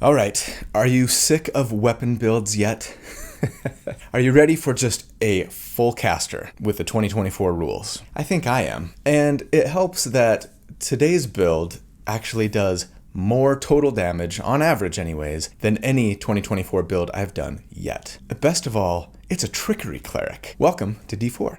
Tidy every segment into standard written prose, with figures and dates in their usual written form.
All right, are you sick of weapon builds yet? Are you ready for just a full caster with the 2024 rules? I think I am. And it helps that today's build actually does more total damage, on average anyways, than any 2024 build I've done yet. Best of all, it's a Trickery Cleric. Welcome to D4.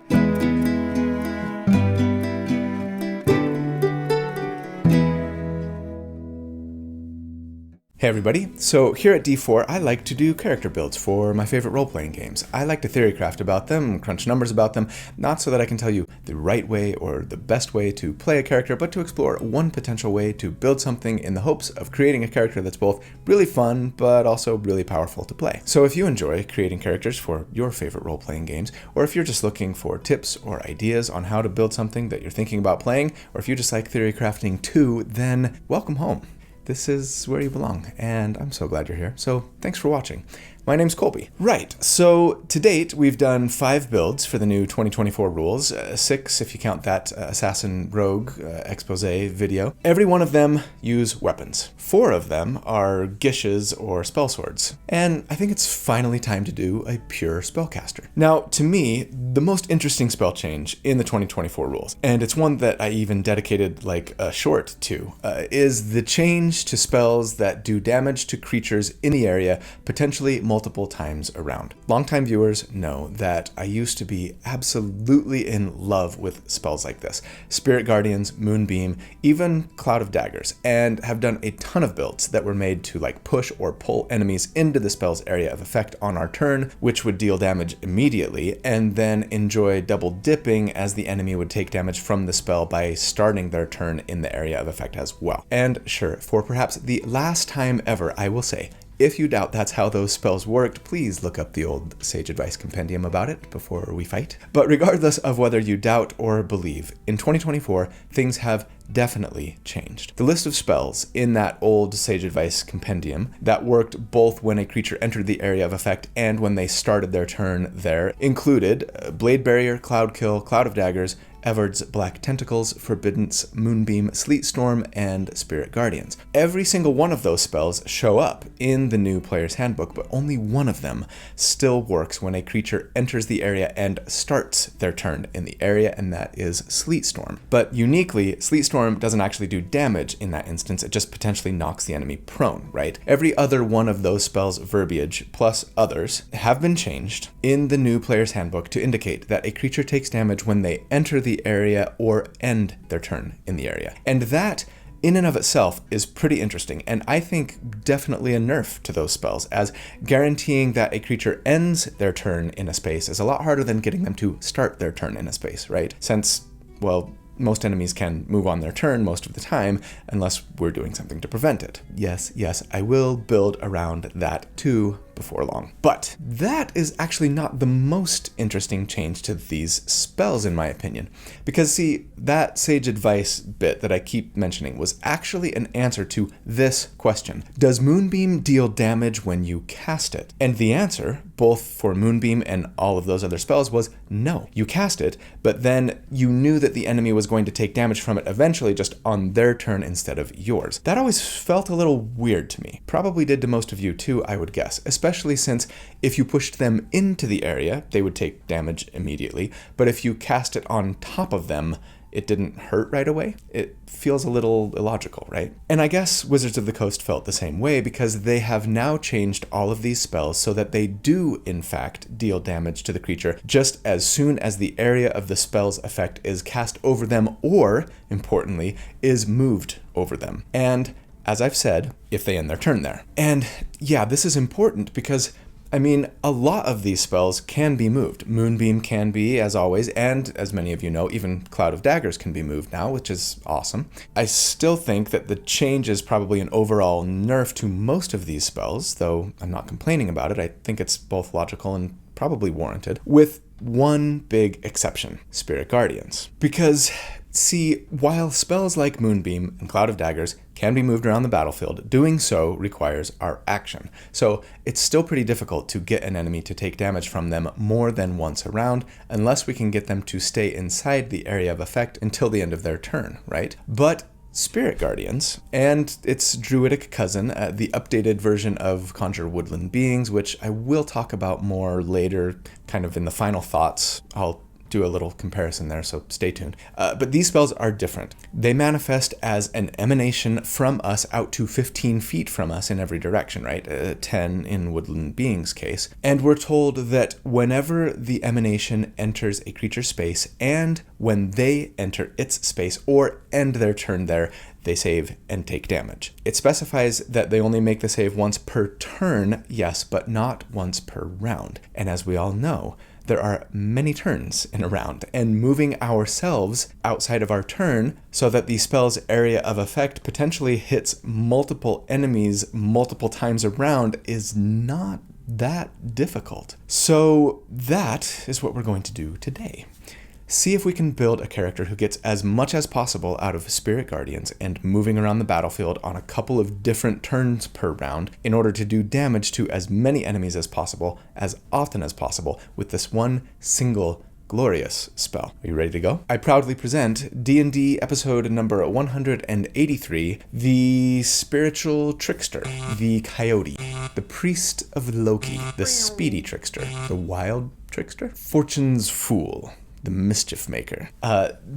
Hey everybody, so here at D4 I like to do character builds for my favorite role-playing games. I like to theorycraft about them, crunch numbers about them, not so that I can tell you the right way or the best way to play a character, but to explore one potential way to build something in the hopes of creating a character that's both really fun, but also really powerful to play. So if you enjoy creating characters for your favorite role-playing games, or if you're just looking for tips or ideas on how to build something that you're thinking about playing, or if you just like theory crafting too, then welcome home. This is where you belong, and I'm so glad you're here. So thanks for watching. My name's Colby. Right, so to date, we've done 5 builds for the new 2024 rules, 6 if you count that Assassin Rogue expose video. Every one of them use weapons. 4 of them are gishes or spell swords. And I think it's finally time to do a pure spellcaster. Now, to me, the most interesting spell change in the 2024 rules, and it's one that I even dedicated like a short to, is the change to spells that do damage to creatures in the area, potentially multiple times around. Longtime viewers know that I used to be absolutely in love with spells like this. Spirit Guardians, Moonbeam, even Cloud of Daggers, and have done a ton of builds that were made to like push or pull enemies into the spell's area of effect on our turn, which would deal damage immediately, and then enjoy double dipping as the enemy would take damage from the spell by starting their turn in the area of effect as well. And sure, for perhaps the last time ever, I will say, if you doubt that's how those spells worked, please look up the old Sage Advice Compendium about it before we fight. But regardless of whether you doubt or believe, in 2024, things have definitely changed. The list of spells in that old Sage Advice Compendium that worked both when a creature entered the area of effect and when they started their turn there included Blade Barrier, Cloud Kill, Cloud of Daggers, Evard's Black Tentacles, Forbiddance, Moonbeam, Sleet Storm, and Spirit Guardians. Every single one of those spells show up in the new player's handbook, but only one of them still works when a creature enters the area and starts their turn in the area, and that is Sleet Storm. But uniquely, Sleet Storm doesn't actually do damage in that instance, it just potentially knocks the enemy prone, right? Every other one of those spells' verbiage, plus others, have been changed in the new player's handbook to indicate that a creature takes damage when they enter the area or end their turn in the area. And that, in and of itself, is pretty interesting, and I think definitely a nerf to those spells, as guaranteeing that a creature ends their turn in a space is a lot harder than getting them to start their turn in a space, right? Since, well, most enemies can move on their turn most of the time, unless we're doing something to prevent it. Yes, I will build around that too before long. But that is actually not the most interesting change to these spells, in my opinion. Because see, that Sage Advice bit that I keep mentioning was actually an answer to this question. Does Moonbeam deal damage when you cast it? And the answer, both for Moonbeam and all of those other spells, was no. You cast it, but then you knew that the enemy was going to take damage from it eventually, just on their turn instead of yours. That always felt a little weird to me. Probably did to most of you too, I would guess, especially since if you pushed them into the area, they would take damage immediately, but if you cast it on top of them, it didn't hurt right away. It feels a little illogical, right? And I guess Wizards of the Coast felt the same way because they have now changed all of these spells so that they do, in fact, deal damage to the creature just as soon as the area of the spell's effect is cast over them or, importantly, is moved over them. And as I've said, if they end their turn there. And yeah, this is important because I mean, a lot of these spells can be moved. Moonbeam can be, as always, and as many of you know, even Cloud of Daggers can be moved now, which is awesome. I still think that the change is probably an overall nerf to most of these spells, though I'm not complaining about it. I think it's both logical and probably warranted, with one big exception, Spirit Guardians. Because, see, while spells like Moonbeam and Cloud of Daggers can be moved around the battlefield, doing so requires our action. So it's still pretty difficult to get an enemy to take damage from them more than once around, unless we can get them to stay inside the area of effect until the end of their turn, right? But Spirit Guardians and its druidic cousin, the updated version of Conjure Woodland Beings, which I will talk about more later, kind of in the final thoughts. I'll do a little comparison there, so stay tuned. But these spells are different. They manifest as an emanation from us out to 15 feet from us in every direction, right? 10 in Woodland Beings' case. And we're told that whenever the emanation enters a creature's space and when they enter its space or end their turn there, they save and take damage. It specifies that they only make the save once per turn, yes, but not once per round. And as we all know, there are many turns in a round, and moving ourselves outside of our turn so that the spell's area of effect potentially hits multiple enemies multiple times around is not that difficult. So that is what we're going to do today. See if we can build a character who gets as much as possible out of Spirit Guardians and moving around the battlefield on a couple of different turns per round in order to do damage to as many enemies as possible, as often as possible, with this one single glorious spell. Are you ready to go? I proudly present D&D episode number 183, the Spiritual Trickster, the Coyote, the Priest of Loki, the Speedy Trickster, the Wild Trickster, Fortune's Fool, the Mischief Maker.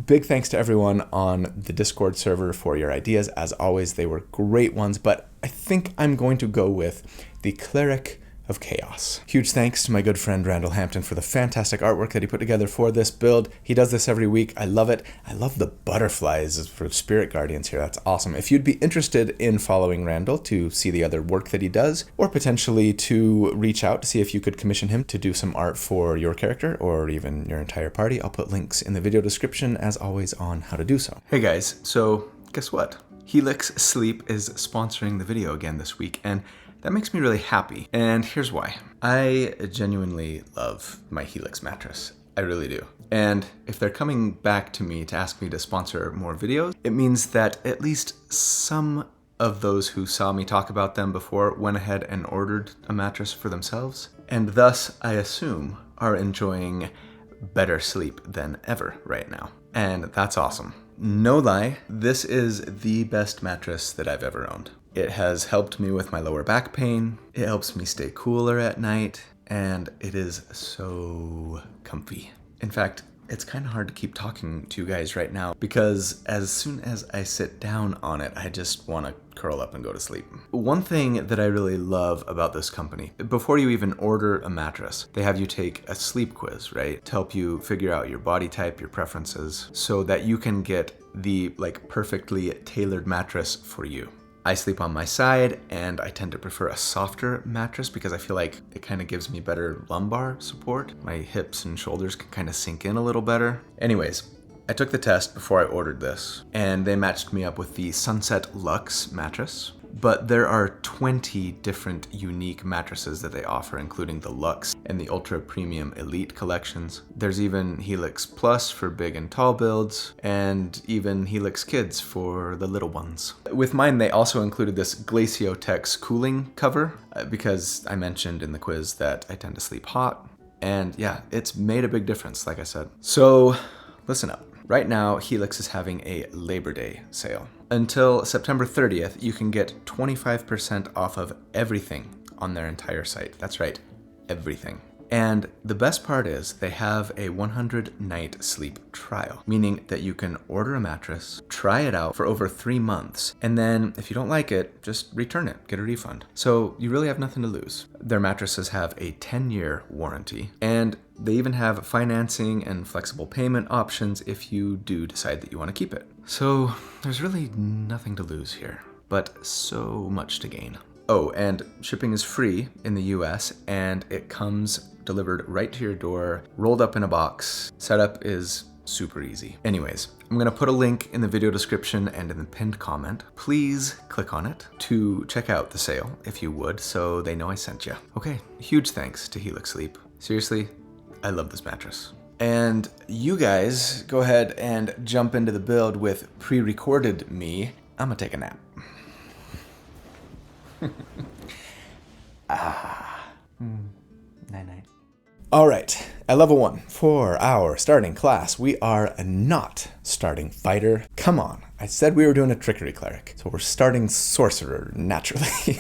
Big thanks to everyone on the Discord server for your ideas. As always, they were great ones, but I think I'm going to go with the Cleric of Chaos. Huge thanks to my good friend Randall Hampton for the fantastic artwork that he put together for this build. He does this every week. I love it. I love the butterflies for Spirit Guardians here. That's awesome. If you'd be interested in following Randall to see the other work that he does, or potentially to reach out to see if you could commission him to do some art for your character or even your entire party, I'll put links in the video description as always on how to do so. Hey guys, so guess what? Helix Sleep is sponsoring the video again this week, and that makes me really happy, and here's why. I genuinely love my Helix mattress. I really do. And if they're coming back to me to ask me to sponsor more videos, it means that at least some of those who saw me talk about them before went ahead and ordered a mattress for themselves, and thus, I assume, are enjoying better sleep than ever right now. And that's awesome. No lie, this is the best mattress that I've ever owned. It has helped me with my lower back pain, it helps me stay cooler at night, and it is so comfy. In fact, it's kind of hard to keep talking to you guys right now because as soon as I sit down on it, I just want to curl up and go to sleep. One thing that I really love about this company, before you even order a mattress, they have you take a sleep quiz, right? To help you figure out your body type, your preferences, so that you can get the perfectly tailored mattress for you. I sleep on my side, and I tend to prefer a softer mattress because I feel like it kind of gives me better lumbar support. My hips and shoulders can kind of sink in a little better. Anyways, I took the test before I ordered this, and they matched me up with the Sunset Luxe mattress. But there are 20 different unique mattresses that they offer, including the Luxe and the Ultra Premium Elite collections. There's even Helix Plus for big and tall builds, and even Helix Kids for the little ones. With mine, they also included this Glaciotex cooling cover, because I mentioned in the quiz that I tend to sleep hot. And yeah, it's made a big difference, like I said. So listen up. Right now, Helix is having a Labor Day sale. Until September 30th, you can get 25% off of everything on their entire site. That's right, everything. And the best part is they have a 100-night sleep trial, meaning that you can order a mattress, try it out for over 3 months, and then if you don't like it, just return it, get a refund. So you really have nothing to lose. Their mattresses have a 10-year warranty, and they even have financing and flexible payment options if you do decide that you want to keep it. So there's really nothing to lose here, but so much to gain. Oh, and shipping is free in the US, and it comes delivered right to your door, rolled up in a box. Setup is super easy. Anyways, I'm gonna put a link in the video description and in the pinned comment. Please click on it to check out the sale, if you would, so they know I sent you. Okay, huge thanks to Helix Sleep. Seriously, I love this mattress. And you guys go ahead and jump into the build with pre-recorded me. I'm gonna take a nap. Night-night. All right, at level 1, for our starting class, we are not starting fighter. Come on, I said we were doing a Trickery Cleric, so we're starting Sorcerer naturally.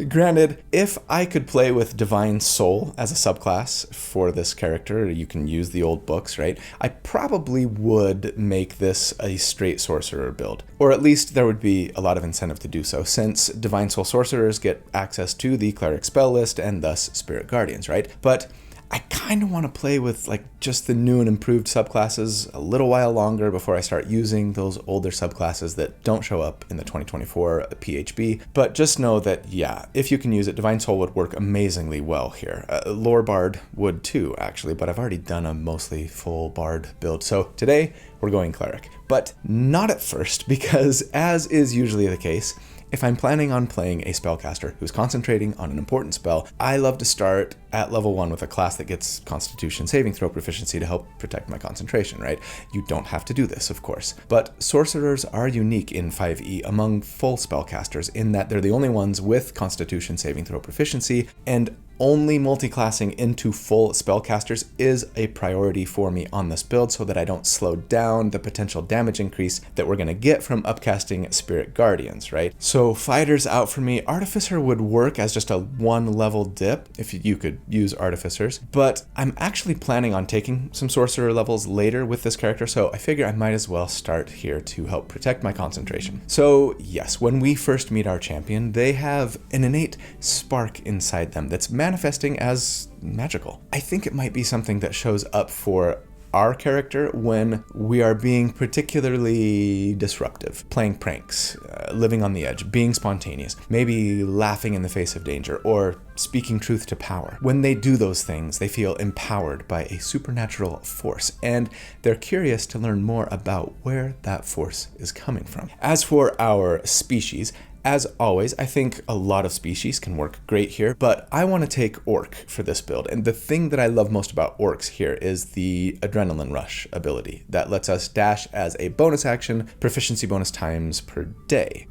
Granted, if I could play with Divine Soul as a subclass for this character, you can use the old books, right? I probably would make this a straight Sorcerer build. Or at least there would be a lot of incentive to do so, since Divine Soul Sorcerers get access to the Cleric spell list and thus Spirit Guardians, right? But I kind of want to play with like just the new and improved subclasses a little while longer before I start using those older subclasses that don't show up in the 2024 PHB. But just know that, yeah, if you can use it, Divine Soul would work amazingly well here. Lore Bard would too, actually, but I've already done a mostly full Bard build. So today we're going Cleric, but not at first, because as is usually the case, if I'm planning on playing a spellcaster who's concentrating on an important spell, I love to start at level 1 with a class that gets Constitution saving throw proficiency to help protect my concentration, right? You don't have to do this, of course. But sorcerers are unique in 5e among full spellcasters in that they're the only ones with Constitution saving throw proficiency, and only multiclassing into full spellcasters is a priority for me on this build so that I don't slow down the potential damage increase that we're going to get from upcasting Spirit Guardians, right? So fighters out for me. Artificer would work as just a 1 level dip if you could use Artificers, but I'm actually planning on taking some Sorcerer levels later with this character, so I figure I might as well start here to help protect my concentration. So yes, when we first meet our champion, they have an innate spark inside them that's manifesting as magical. I think it might be something that shows up for our character when we are being particularly disruptive, playing pranks, living on the edge, being spontaneous, maybe laughing in the face of danger, or speaking truth to power. When they do those things, they feel empowered by a supernatural force, and they're curious to learn more about where that force is coming from. As for our species, as always, I think a lot of species can work great here, but I want to take Orc for this build. And the thing that I love most about Orcs here is the Adrenaline Rush ability that lets us dash as a bonus action, proficiency bonus times per day.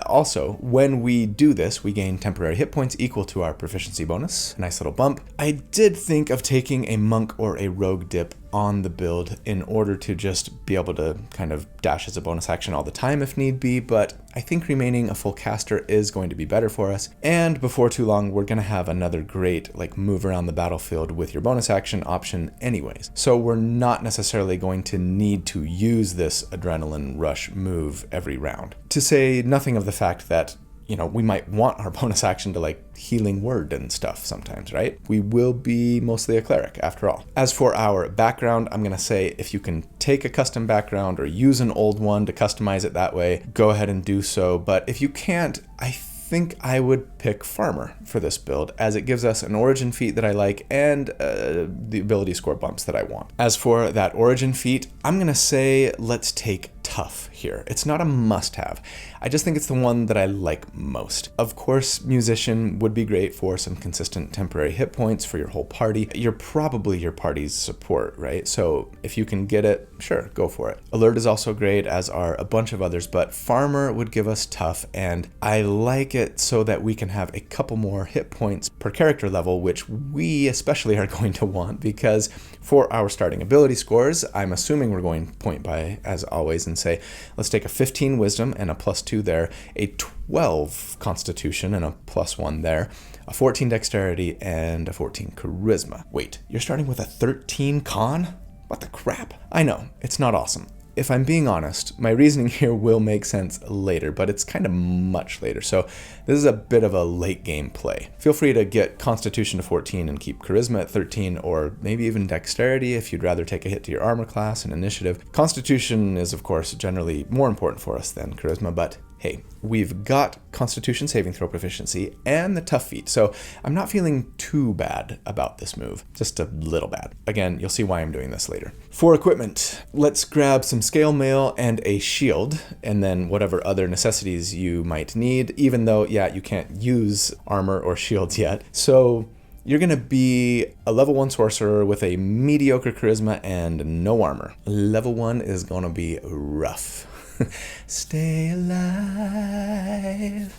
Also, when we do this, we gain temporary hit points equal to our proficiency bonus. A nice little bump. I did think of taking a monk or a rogue dip on the build in order to just be able to kind of dash as a bonus action all the time if need be, but I think remaining a full caster is going to be better for us. And before too long, we're going to have another great like move around the battlefield with your bonus action option anyways. So we're not necessarily going to need to use this Adrenaline Rush move every round. To say nothing of the fact that, you know, we might want our bonus action to like healing word and stuff sometimes, right? We will be mostly a cleric after all. As for our background, I'm going to say if you can take a custom background or use an old one to customize it that way, go ahead and do so. But if you can't, I think I would pick Farmer for this build, as it gives us an origin feat that I like and the ability score bumps that I want. As for that origin feat, I'm going to say let's take Tough here. It's not a must-have. I just think it's the one that I like most. Of course, Musician would be great for some consistent temporary hit points for your whole party. You're probably your party's support, right? So if you can get it, sure, go for it. Alert is also great, as are a bunch of others, but Farmer would give us Tough, and I like it so that we can have a couple more hit points per character level, which we especially are going to want, because for our starting ability scores, I'm assuming we're going point by, as always, and say, let's take a 15 Wisdom and a +2 there, a 12 Constitution and a +1 there, a 14 Dexterity and a 14 Charisma. Wait, you're starting with a 13 Con? What the crap? I know, it's not awesome. If I'm being honest, my reasoning here will make sense later, but it's kind of much later, so this is a bit of a late game play. Feel free to get Constitution to 14 and keep Charisma at 13, or maybe even Dexterity if you'd rather take a hit to your armor class and initiative. Constitution is, of course, generally more important for us than Charisma, but hey, we've got Constitution saving throw proficiency and the Tough feat, so I'm not feeling too bad about this move, just a little bad. Again, you'll see why I'm doing this later. For equipment, let's grab some scale mail and a shield, and then whatever other necessities you might need, even though, yeah, you can't use armor or shields yet. So you're going to be a level 1 sorcerer with a mediocre charisma and no armor. Level 1 is going to be rough. Stay alive,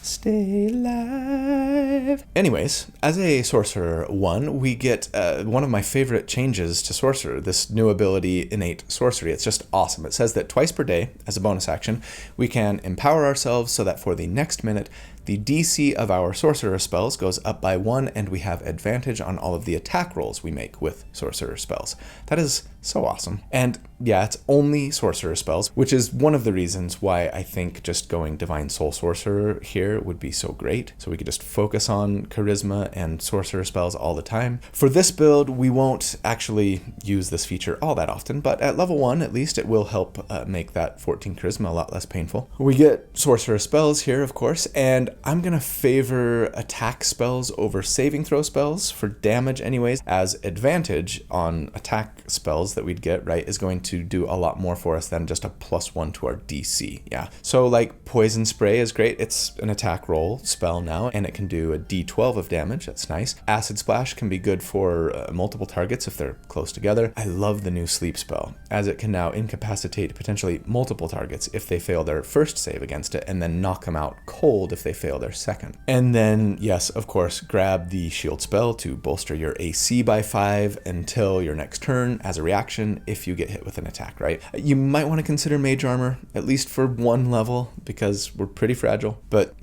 5? Anyways, as a Sorcerer 1, we get one of my favorite changes to Sorcerer, this new ability, Innate Sorcery. It's just awesome. It says that twice per day, as a bonus action, we can empower ourselves so that for the next minute, the DC of our Sorcerer spells goes up by 1, and we have advantage on all of the attack rolls we make with Sorcerer spells. That is so awesome. And yeah, it's only Sorcerer spells, which is one of the reasons why I think just going Divine Soul Sorcerer here would be so great. So we could just focus on Charisma and Sorcerer spells all the time. For this build, we won't actually use this feature all that often, but at level 1, at least, it will help make that 14 Charisma a lot less painful. We get Sorcerer spells here, of course, and I'm gonna favor attack spells over saving throw spells for damage anyways, as advantage on attack spells that we'd get, right, is going to do a lot more for us than just a +1 to our DC. Yeah. So like Poison Spray is great. It's an attack roll spell now, and it can do a D12 of damage. That's nice. Acid Splash can be good for multiple targets if they're close together. I love the new Sleep spell, as it can now incapacitate potentially multiple targets if they fail their first save against it, and then knock them out cold if they fail their second. And then, yes, of course, grab the Shield spell to bolster your AC by 5 until your next turn as a reaction if you get hit with an attack, right? You might want to consider Mage Armor, at least for 1 level, because we're pretty fragile, but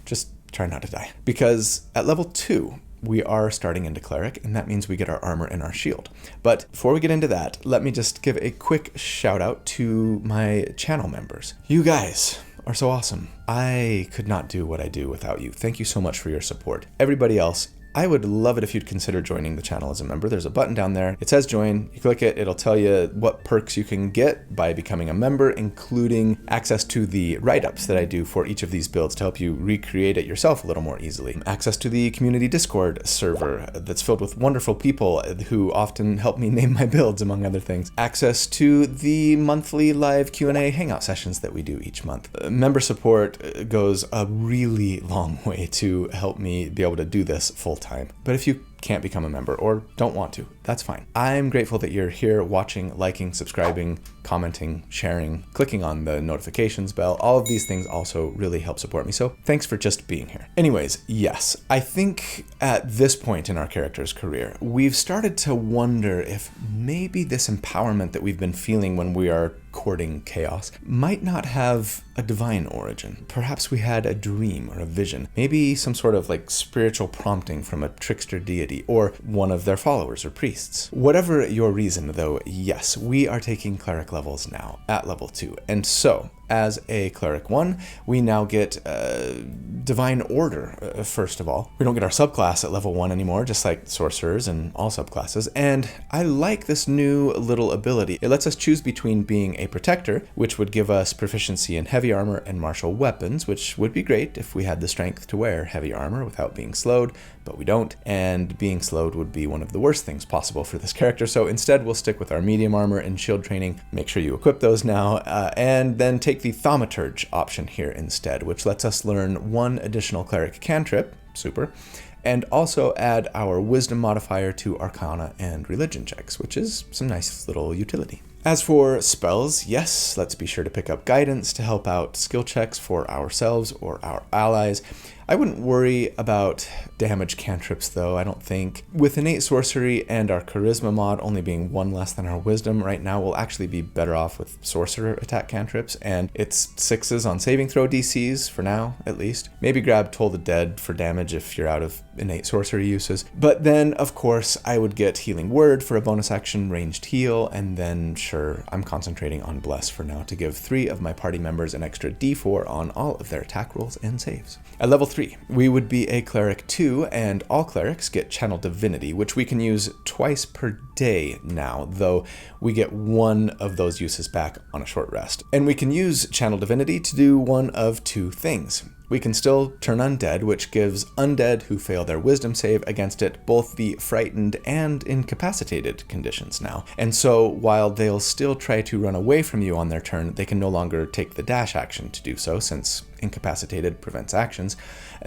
just try not to die. Because at level 2, we are starting into Cleric, and that means we get our armor and our shield. But before we get into that, let me just give a quick shout out to my channel members. You guys are so awesome. I could not do what I do without you. Thank you so much for your support. Everybody else, I would love it if you'd consider joining the channel as a member. There's a button down there. It says join. You click it, it'll tell you what perks you can get by becoming a member, including access to the write-ups that I do for each of these builds to help you recreate it yourself a little more easily. Access to the community Discord server that's filled with wonderful people who often help me name my builds, among other things. Access to the monthly live Q&A hangout sessions that we do each month. Member support goes a really long way to help me be able to do this full time. But if you can't become a member or don't want to, that's fine. I'm grateful that you're here watching, liking, subscribing, commenting, sharing, clicking on the notifications bell. All of these things also really help support me, so thanks for just being here. Anyways, yes, I think at this point in our character's career, we've started to wonder if maybe this empowerment that we've been feeling when we are courting chaos might not have a divine origin. Perhaps we had a dream or a vision, maybe some sort of like spiritual prompting from a trickster deity or one of their followers or priests. Whatever your reason though, yes, we are taking cleric levels now at level 2. And so as a Cleric 1, we now get Divine Order, first of all. We don't get our subclass at level 1 anymore, just like Sorcerers and all subclasses, and I like this new little ability. It lets us choose between being a Protector, which would give us proficiency in heavy armor and martial weapons, which would be great if we had the strength to wear heavy armor without being slowed, but we don't, and being slowed would be one of the worst things possible for this character, so instead we'll stick with our medium armor and shield training. Make sure you equip those now, and then take the Thaumaturge option here instead, which lets us learn 1 additional cleric cantrip, super, and also add our wisdom modifier to Arcana and religion checks, which is some nice little utility. As for spells, yes, let's be sure to pick up guidance to help out skill checks for ourselves or our allies. I wouldn't worry about damage cantrips though, I don't think. With innate sorcery and our charisma mod only being 1 less than our wisdom right now, we'll actually be better off with sorcerer attack cantrips, and it's 6s on saving throw DCs for now, at least. Maybe grab Toll the Dead for damage if you're out of innate sorcery uses. But then, of course, I would get Healing Word for a bonus action ranged heal, and then sure, I'm concentrating on Bless for now to give 3 of my party members an extra D4 on all of their attack rolls and saves. At level 3, we would be a Cleric 2, and all clerics get Channel Divinity, which we can use twice per day now, though we get 1 of those uses back on a short rest. And we can use Channel Divinity to do one of 2 things. We can still turn undead, which gives undead who fail their wisdom save against it both the frightened and incapacitated conditions now. And so while they'll still try to run away from you on their turn, they can no longer take the dash action to do so, since incapacitated prevents actions.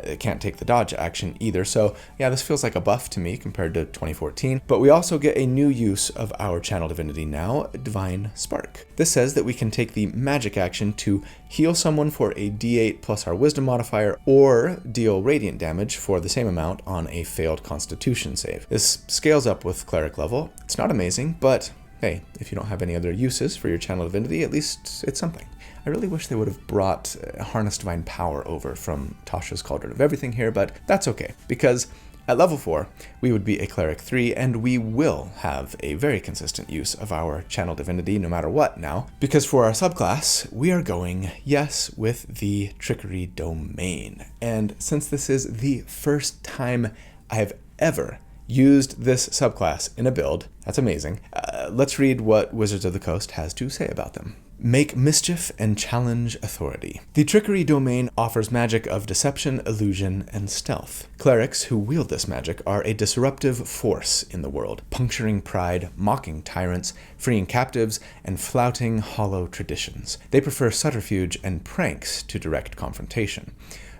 It can't take the dodge action either. So yeah, this feels like a buff to me compared to 2014. But we also get a new use of our channel divinity now, Divine Spark. This says that we can take the magic action to heal someone for a d8 plus our wisdom modifier, or deal radiant damage for the same amount on a failed constitution save. This scales up with cleric level. It's not amazing, but hey, if you don't have any other uses for your channel divinity, at least it's something. I really wish they would have brought Harness Divine Power over from Tasha's Cauldron of Everything here, but that's okay, because at level 4, we would be a Cleric 3, and we will have a very consistent use of our channel divinity no matter what now, because for our subclass, we are going, yes, with the Trickery Domain. And since this is the first time I have ever used this subclass in a build, that's amazing. Let's read what Wizards of the Coast has to say about them. Make mischief and challenge authority. The Trickery Domain offers magic of deception, illusion, and stealth. Clerics who wield this magic are a disruptive force in the world, puncturing pride, mocking tyrants, freeing captives, and flouting hollow traditions. They prefer subterfuge and pranks to direct confrontation.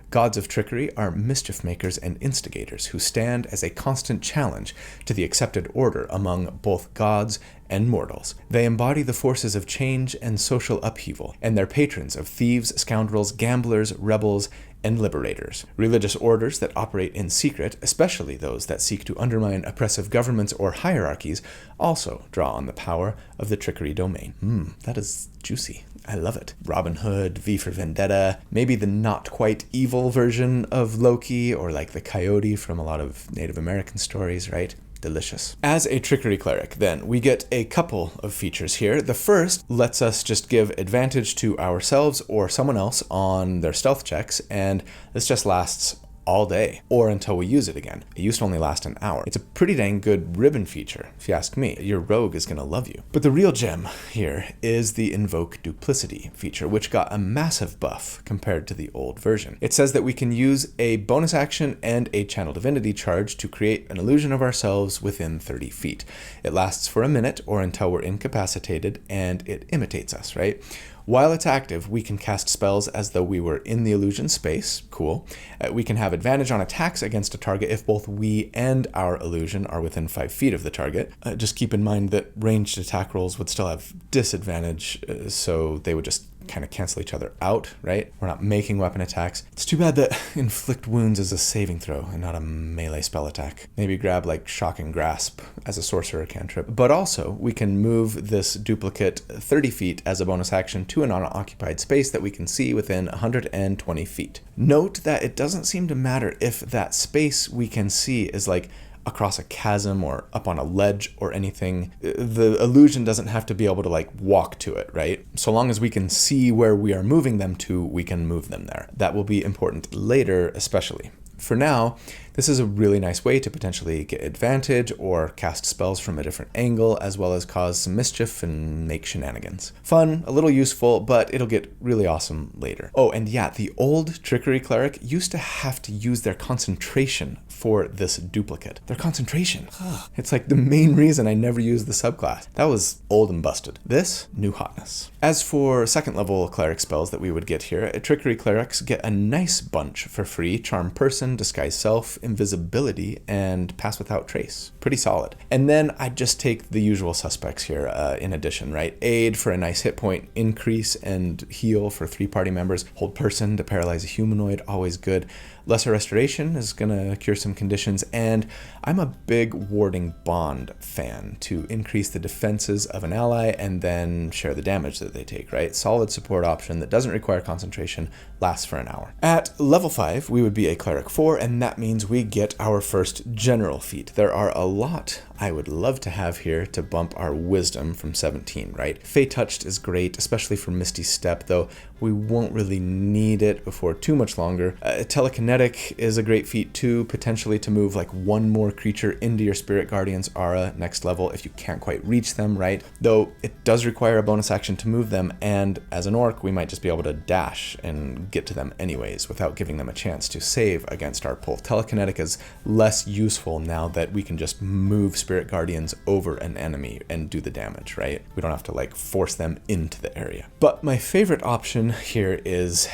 Gods of trickery are mischief makers and instigators who stand as a constant challenge to the accepted order among both gods and mortals. They embody the forces of change and social upheaval, and they're patrons of thieves, scoundrels, gamblers, rebels, and liberators. Religious orders that operate in secret, especially those that seek to undermine oppressive governments or hierarchies, also draw on the power of the Trickery Domain. That is juicy. I love it. Robin Hood, V for Vendetta, maybe the not quite evil version of Loki, or like the coyote from a lot of Native American stories, right? Delicious. As a Trickery Cleric, then, we get a couple of features here. The first lets us just give advantage to ourselves or someone else on their stealth checks, and this just lasts all day, or until we use it again. It used to only last an hour. It's a pretty dang good ribbon feature, if you ask me. Your rogue is gonna love you. But the real gem here is the Invoke Duplicity feature, which got a massive buff compared to the old version. It says that we can use a bonus action and a Channel Divinity charge to create an illusion of ourselves within 30 feet. It lasts for a minute or until we're incapacitated, and it imitates us, right? While it's active, we can cast spells as though we were in the illusion space. Cool. We can have advantage on attacks against a target if both we and our illusion are within 5 feet of the target. Just keep in mind that ranged attack rolls would still have disadvantage, so they would just kind of cancel each other out, right? We're not making weapon attacks. It's too bad that Inflict Wounds is a saving throw and not a melee spell attack. Maybe grab like Shocking Grasp as a sorcerer cantrip. But also, we can move this duplicate 30 feet as a bonus action to an unoccupied space that we can see within 120 feet. Note that it doesn't seem to matter if that space we can see is like across a chasm or up on a ledge or anything. The illusion doesn't have to be able to like walk to it, right? So long as we can see where we are moving them to, we can move them there. That will be important later, especially. For now, this is a really nice way to potentially get advantage or cast spells from a different angle, as well as cause some mischief and make shenanigans. Fun, a little useful, but it'll get really awesome later. Oh, and yeah, the old Trickery Cleric used to have to use their concentration for this duplicate. Their concentration. It's like the main reason I never used the subclass. That was old and busted. This, new hotness. As for second level cleric spells that we would get here, Trickery Clerics get a nice bunch for free. Charm Person, Disguise Self, Invisibility, and Pass Without Trace. Pretty solid. And then I'd just take the usual suspects here in addition, right? Aid for a nice hit point increase and heal for 3 party members. Hold Person to paralyze a humanoid, always good. Lesser Restoration is gonna cure some conditions, and I'm a big Warding Bond fan to increase the defenses of an ally and then share the damage that they take, right? Solid support option that doesn't require concentration, lasts for an hour. At level 5, we would be a Cleric 4, and that means we get our first general feat. There are a lot I would love to have here to bump our wisdom from 17, right? Fey Touched is great, especially for Misty Step, though we won't really need it before too much longer. Telekinetic is a great feat too, potentially to move like 1 more creature into your Spirit Guardian's aura next level if you can't quite reach them, right? Though it does require a bonus action to move them, and as an orc, we might just be able to dash and get to them anyways without giving them a chance to save against our pull. Telekinetic is less useful now that we can just move Spirit Guardians over an enemy and do the damage, right? We don't have to like force them into the area. But my favorite option here is,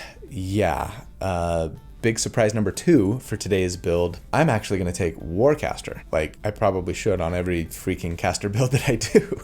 big surprise number 2 for today's build, I'm actually going to take Warcaster. Like, I probably should on every freaking caster build that I do.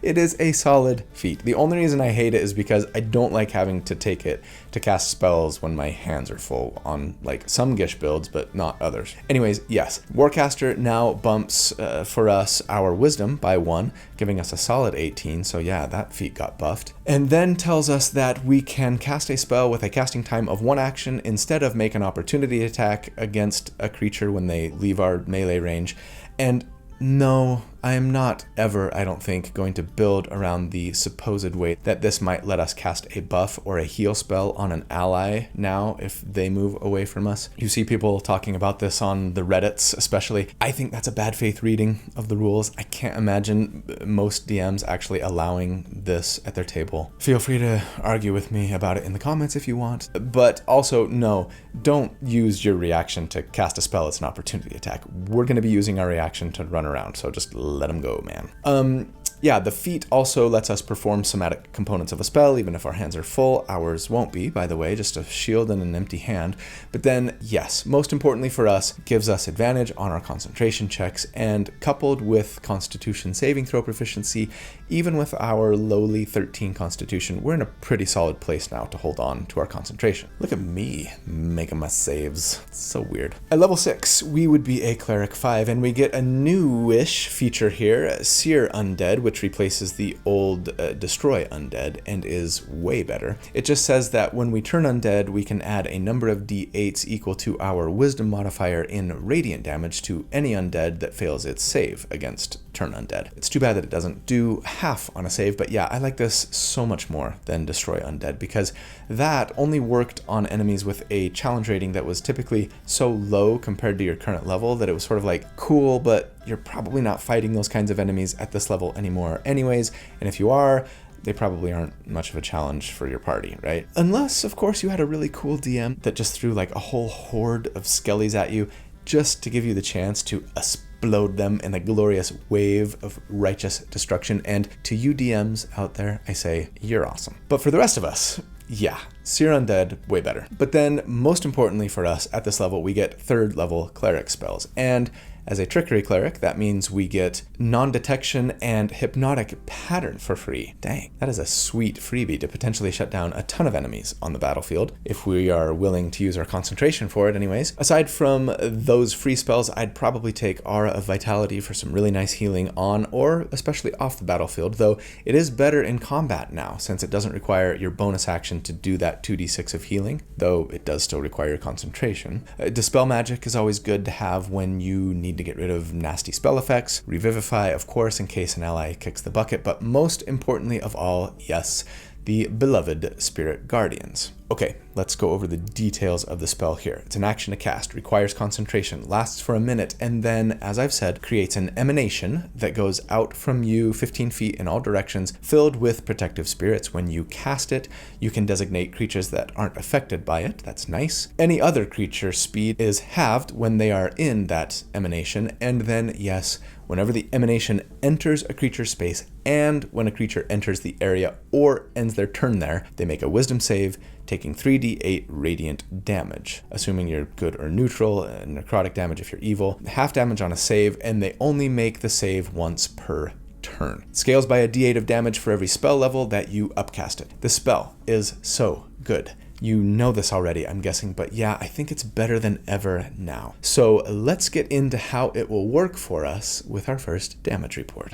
It is a solid feat. The only reason I hate it is because I don't like having to take it to cast spells when my hands are full on like some Gish builds, but not others. Anyways, yes, Warcaster now bumps for us our wisdom by 1, giving us a solid 18. So yeah, that feat got buffed. And then tells us that we can cast a spell with a casting time of 1 action instead of make an opportunity attack against a creature when they leave our melee range. And no, I am not ever, I don't think, going to build around the supposed way that this might let us cast a buff or a heal spell on an ally now if they move away from us. You see people talking about this on the Reddits especially. I think that's a bad faith reading of the rules. I can't imagine most DMs actually allowing this at their table. Feel free to argue with me about it in the comments if you want. But also, no, don't use your reaction to cast a spell as an opportunity attack. We're going to be using our reaction to run around, so just let them go, man. Yeah, the feat also lets us perform somatic components of a spell, even if our hands are full. Ours won't be, by the way, just a shield and an empty hand. But then, yes, most importantly for us, gives us advantage on our concentration checks, and coupled with Constitution saving throw proficiency, even with our lowly 13 Constitution, we're in a pretty solid place now to hold on to our concentration. Look at me making my saves. It's so weird. At level 6, we would be a Cleric 5, and we get a newish feature here, Seer Undead, which replaces the old Destroy Undead and is way better. It just says that when we turn undead, we can add a number of d8s equal to our wisdom modifier in radiant damage to any undead that fails its save against turn undead. It's too bad that it doesn't do half on a save, but yeah, I like this so much more than Destroy Undead because that only worked on enemies with a challenge rating that was typically so low compared to your current level that it was sort of like, cool, but you're probably not fighting those kinds of enemies at this level anymore anyways, and if you are, they probably aren't much of a challenge for your party, right? Unless, of course, you had a really cool DM that just threw like a whole horde of skellies at you just to give you the chance to explode them in a glorious wave of righteous destruction. And to you DMs out there, I say, you're awesome. But for the rest of us, yeah, Seer Undead, way better. But then, most importantly for us, at this level, we get 3rd level Cleric spells. And as a Trickery Cleric, that means we get Non-Detection and Hypnotic Pattern for free. Dang, that is a sweet freebie to potentially shut down a ton of enemies on the battlefield, if we are willing to use our concentration for it anyways. Aside from those free spells, I'd probably take Aura of Vitality for some really nice healing on, or especially off the battlefield, though it is better in combat now, since it doesn't require your bonus action to do that 2d6 of healing, though it does still require your concentration. Dispel Magic is always good to have when you need to get rid of nasty spell effects. Revivify, of course, in case an ally kicks the bucket, but most importantly of all, yes, the beloved Spirit Guardians. Okay, let's go over the details of the spell here. It's an action to cast, requires concentration, lasts for a minute, and then, as I've said, creates an emanation that goes out from you 15 feet in all directions, filled with protective spirits. When you cast it, you can designate creatures that aren't affected by it. That's nice. Any other creature's speed is halved when they are in that emanation, and then, yes, whenever the emanation enters a creature's space, and when a creature enters the area or ends their turn there, they make a wisdom save, taking 3d8 radiant damage, assuming you're good or neutral, necrotic damage if you're evil, half damage on a save, and they only make the save once per turn. It scales by a d8 of damage for every spell level that you upcast it. The spell is so good. You know this already, I'm guessing, but yeah, I think it's better than ever now. So let's get into how it will work for us with our first damage report.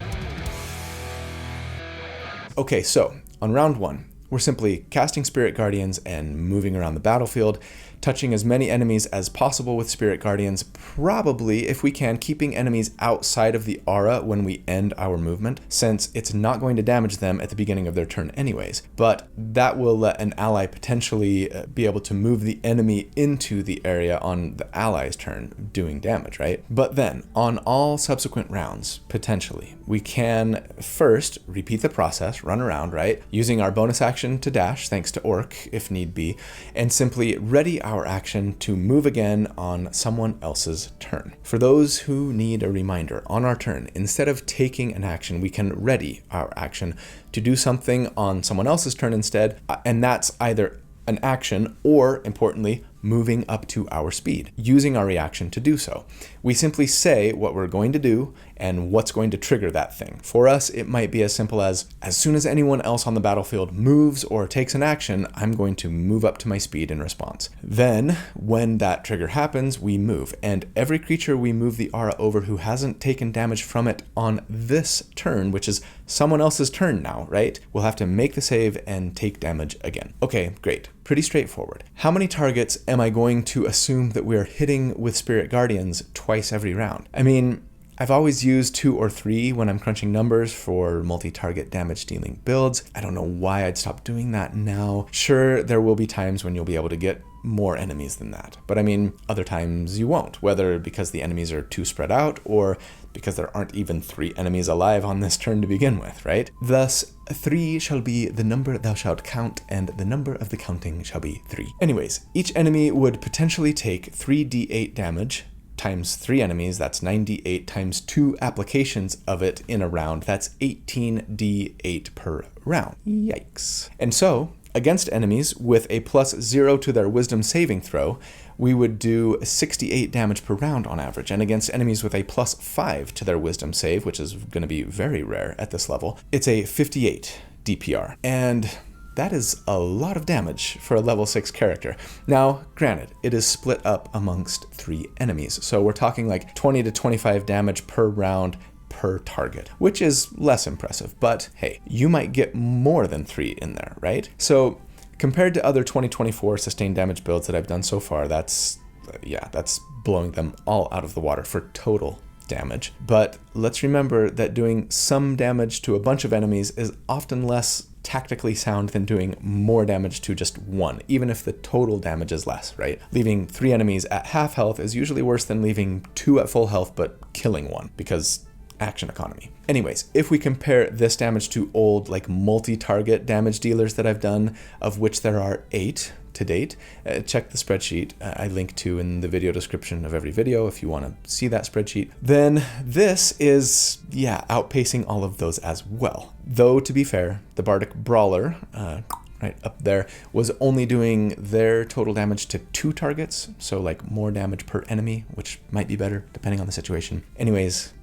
Okay, so on round 1, we're simply casting Spirit Guardians and moving around the battlefield, touching as many enemies as possible with Spirit Guardians, probably, if we can, keeping enemies outside of the aura when we end our movement, since it's not going to damage them at the beginning of their turn anyways. But that will let an ally potentially be able to move the enemy into the area on the ally's turn, doing damage, right? But then, on all subsequent rounds, potentially, we can first repeat the process, run around, right? Using our bonus action to dash, thanks to Orc, if need be, and simply ready our action to move again on someone else's turn. For those who need a reminder, on our turn, instead of taking an action, we can ready our action to do something on someone else's turn instead, and that's either an action or, importantly, moving up to our speed, using our reaction to do so. We simply say what we're going to do and what's going to trigger that thing. For us, it might be as simple as soon as anyone else on the battlefield moves or takes an action, I'm going to move up to my speed in response. Then, when that trigger happens, we move, and every creature we move the aura over who hasn't taken damage from it on this turn, which is someone else's turn now, right? We'll have to make the save and take damage again. Okay, great. Pretty straightforward. How many targets am I going to assume that we're hitting with Spirit Guardians twice every round? I mean, I've always used 2 or 3 when I'm crunching numbers for multi-target damage dealing builds. I don't know why I'd stop doing that now. Sure, there will be times when you'll be able to get more enemies than that. But I mean, other times you won't, whether because the enemies are too spread out or because there aren't even 3 enemies alive on this turn to begin with, right? Thus, 3 shall be the number thou shalt count, and the number of the counting shall be 3. Anyways, each enemy would potentially take 3d8 damage times 3 enemies, that's 9d8 times 2 applications of it in a round, that's 18d8 per round. Yikes. And so, against enemies with a +0 to their wisdom saving throw, we would do 68 damage per round on average. And against enemies with a +5 to their wisdom save, which is going to be very rare at this level, it's a 58 DPR. And that is a lot of damage for a level 6 character. Now, granted, it is split up amongst 3 enemies, so we're talking like 20 to 25 damage per round per target, which is less impressive, but hey, you might get more than 3 in there, right? So compared to other 2024 sustained damage builds that I've done so far, that's blowing them all out of the water for total damage. But let's remember that doing some damage to a bunch of enemies is often less tactically sound than doing more damage to just 1, even if the total damage is less, right? Leaving 3 enemies at half health is usually worse than leaving 2 at full health but killing 1, because action economy. Anyways, if we compare this damage to old like multi-target damage dealers that I've done, of which there are 8 to date, check the spreadsheet I link to in the video description of every video if you want to see that spreadsheet, then this is, outpacing all of those as well. Though, to be fair, the Bardic Brawler, right up there, was only doing their total damage to 2 targets, so like more damage per enemy, which might be better depending on the situation. Anyways,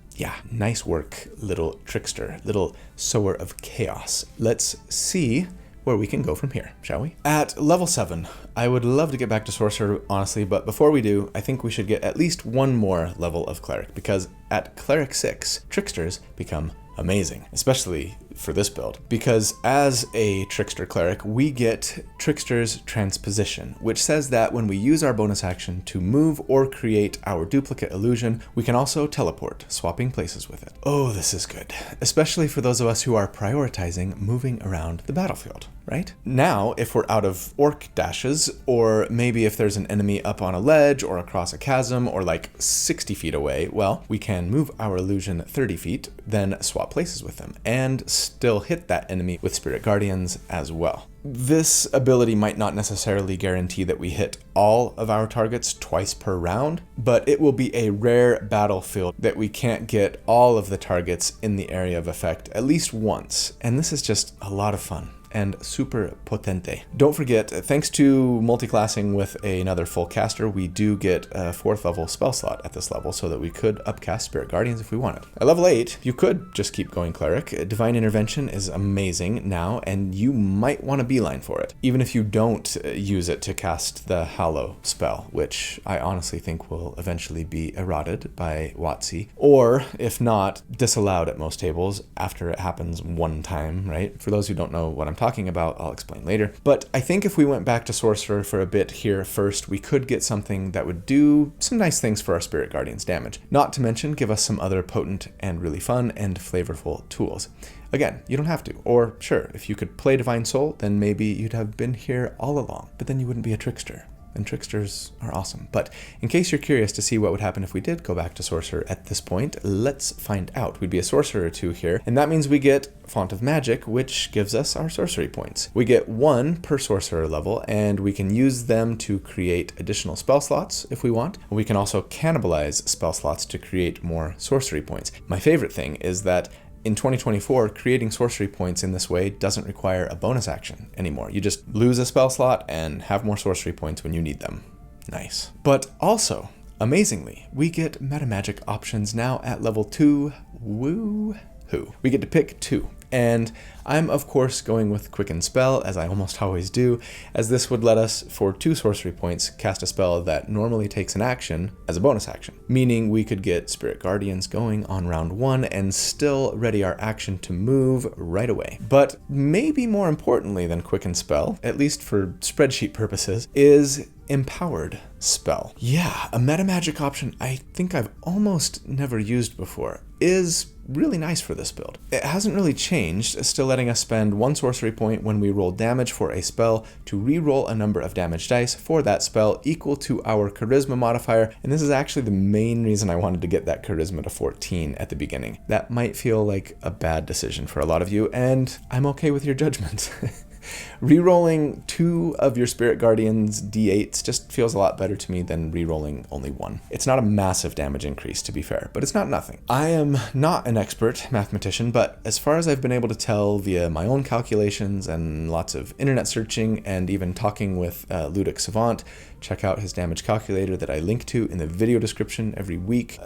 nice work, little trickster, little sower of chaos. Let's see where we can go from here, shall we? At level 7, I would love to get back to Sorcerer, honestly, but before we do, I think we should get at least one more level of Cleric, because at Cleric 6, Tricksters become amazing, especially for this build, because as a Trickster Cleric, we get Trickster's Transposition, which says that when we use our bonus action to move or create our duplicate illusion, we can also teleport, swapping places with it. Oh, this is good, especially for those of us who are prioritizing moving around the battlefield, right? Now, if we're out of orc dashes, or maybe if there's an enemy up on a ledge or across a chasm or like 60 feet away, well, we can move our illusion 30 feet, then swap places with them, and still hit that enemy with Spirit Guardians as well. This ability might not necessarily guarantee that we hit all of our targets twice per round, but it will be a rare battlefield that we can't get all of the targets in the area of effect at least once, and this is just a lot of fun and super potente. Don't forget, thanks to multiclassing with another full caster, we do get a 4th level spell slot at this level so that we could upcast Spirit Guardians if we wanted. At level 8, you could just keep going Cleric. Divine Intervention is amazing now, and you might want to beeline for it, even if you don't use it to cast the Hallow spell, which I honestly think will eventually be eroded by WotC, or if not, disallowed at most tables after it happens one time, right? For those who don't know what I'm talking about, I'll explain later. But I think if we went back to Sorcerer for a bit here first, we could get something that would do some nice things for our Spirit Guardians damage. Not to mention, give us some other potent and really fun and flavorful tools. Again, you don't have to. Or sure, if you could play Divine Soul, then maybe you'd have been here all along, but then you wouldn't be a trickster. And tricksters are awesome. But in case you're curious to see what would happen if we did go back to Sorcerer at this point, let's find out. We'd be a Sorcerer or 2 here, and that means we get Font of Magic, which gives us our sorcery points. We get 1 per Sorcerer level, and we can use them to create additional spell slots if we want. We can also cannibalize spell slots to create more sorcery points. My favorite thing is that in 2024, creating sorcery points in this way doesn't require a bonus action anymore. You just lose a spell slot and have more sorcery points when you need them. Nice. But also, amazingly, we get meta magic options now at level 2. Woo-hoo. We get to pick 2. And I'm of course going with Quicken Spell, as I almost always do, as this would let us, for 2 sorcery points, cast a spell that normally takes an action as a bonus action. Meaning we could get Spirit Guardians going on round 1 and still ready our action to move right away. But maybe more importantly than Quicken Spell, at least for spreadsheet purposes, is Empowered Spell. Yeah, a meta magic option I think I've almost never used before is really nice for this build. It hasn't really changed, still letting us spend 1 sorcery point when we roll damage for a spell to re-roll a number of damage dice for that spell equal to our charisma modifier, and this is actually the main reason I wanted to get that charisma to 14 at the beginning. That might feel like a bad decision for a lot of you, and I'm okay with your judgment. Rerolling 2 of your Spirit Guardians d8s just feels a lot better to me than rerolling only 1. It's not a massive damage increase, to be fair, but it's not nothing. I am not an expert mathematician, but as far as I've been able to tell via my own calculations and lots of internet searching and even talking with Ludic Savant, check out his damage calculator that I link to in the video description every week.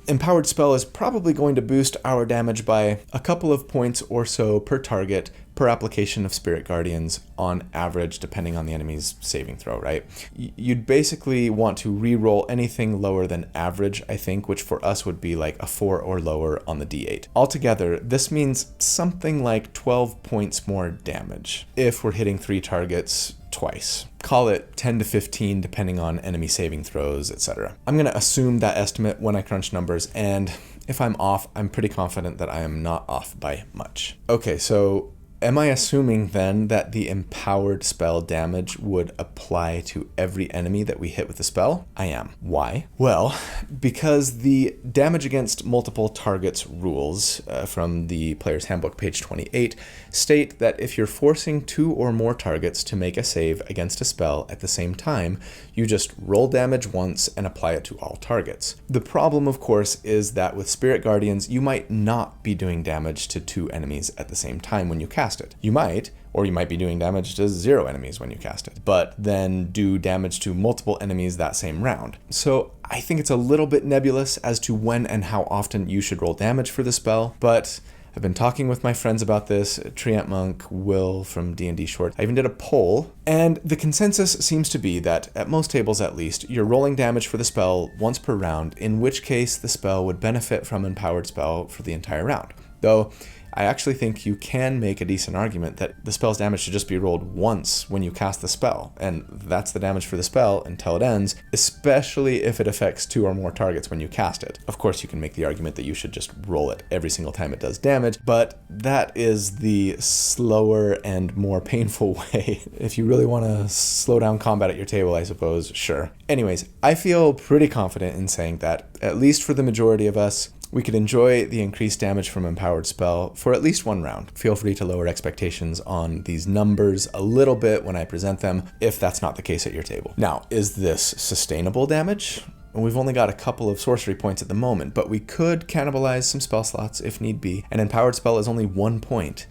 Empowered Spell is probably going to boost our damage by a couple of points or so per target per application of Spirit Guardians on average, depending on the enemy's saving throw, right? You'd basically want to re-roll anything lower than average, I think, which for us would be like a 4 or lower on the d8. Altogether, this means something like 12 points more damage if we're hitting 3 targets twice. Call it 10 to 15 depending on enemy saving throws, etc. I'm going to assume that estimate when I crunch numbers, and if I'm off, I'm pretty confident that I am not off by much. Okay, so am I assuming then that the empowered spell damage would apply to every enemy that we hit with the spell? I am. Why? Well, because the damage against multiple targets rules from the Player's Handbook, page 28, state that if you're forcing 2 or more targets to make a save against a spell at the same time, you just roll damage once and apply it to all targets. The problem, of course, is that with Spirit Guardians, you might not be doing damage to 2 enemies at the same time when you cast it. You might, or you might be doing damage to 0 enemies when you cast it, but then do damage to multiple enemies that same round. So I think it's a little bit nebulous as to when and how often you should roll damage for the spell, but I've been talking with my friends about this, Treant Monk, Will from D&D Short. I even did a poll, and the consensus seems to be that, at most tables at least, you're rolling damage for the spell once per round, in which case the spell would benefit from Empowered Spell for the entire round. Though, I actually think you can make a decent argument that the spell's damage should just be rolled once when you cast the spell, and that's the damage for the spell until it ends, especially if it affects 2 or more targets when you cast it. Of course, you can make the argument that you should just roll it every single time it does damage, but that is the slower and more painful way. If you really want to slow down combat at your table, I suppose, sure. Anyways, I feel pretty confident in saying that, at least for the majority of us, we could enjoy the increased damage from Empowered Spell for at least 1 round. Feel free to lower expectations on these numbers a little bit when I present them, if that's not the case at your table. Now, is this sustainable damage? We've only got a couple of sorcery points at the moment, but we could cannibalize some spell slots if need be. An Empowered Spell is only 1 point.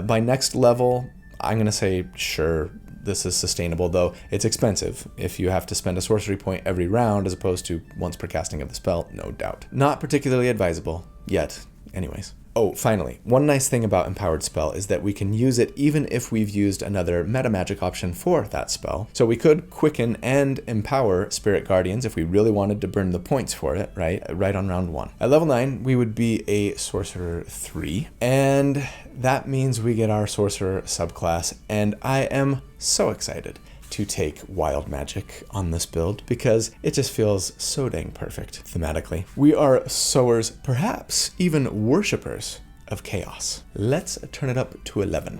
By next level, I'm going to say sure, this is sustainable, though it's expensive. If you have to spend a sorcery point every round as opposed to once per casting of the spell, no doubt. Not particularly advisable, yet. Anyways. Oh, finally, one nice thing about Empowered Spell is that we can use it even if we've used another meta magic option for that spell. So we could quicken and empower Spirit Guardians if we really wanted to burn the points for it, right on round 1. At level 9, we would be a Sorcerer 3, and that means we get our Sorcerer subclass, and I am so excited to take wild magic on this build because it just feels so dang perfect thematically. We are sowers, perhaps even worshippers of chaos. Let's turn it up to 11.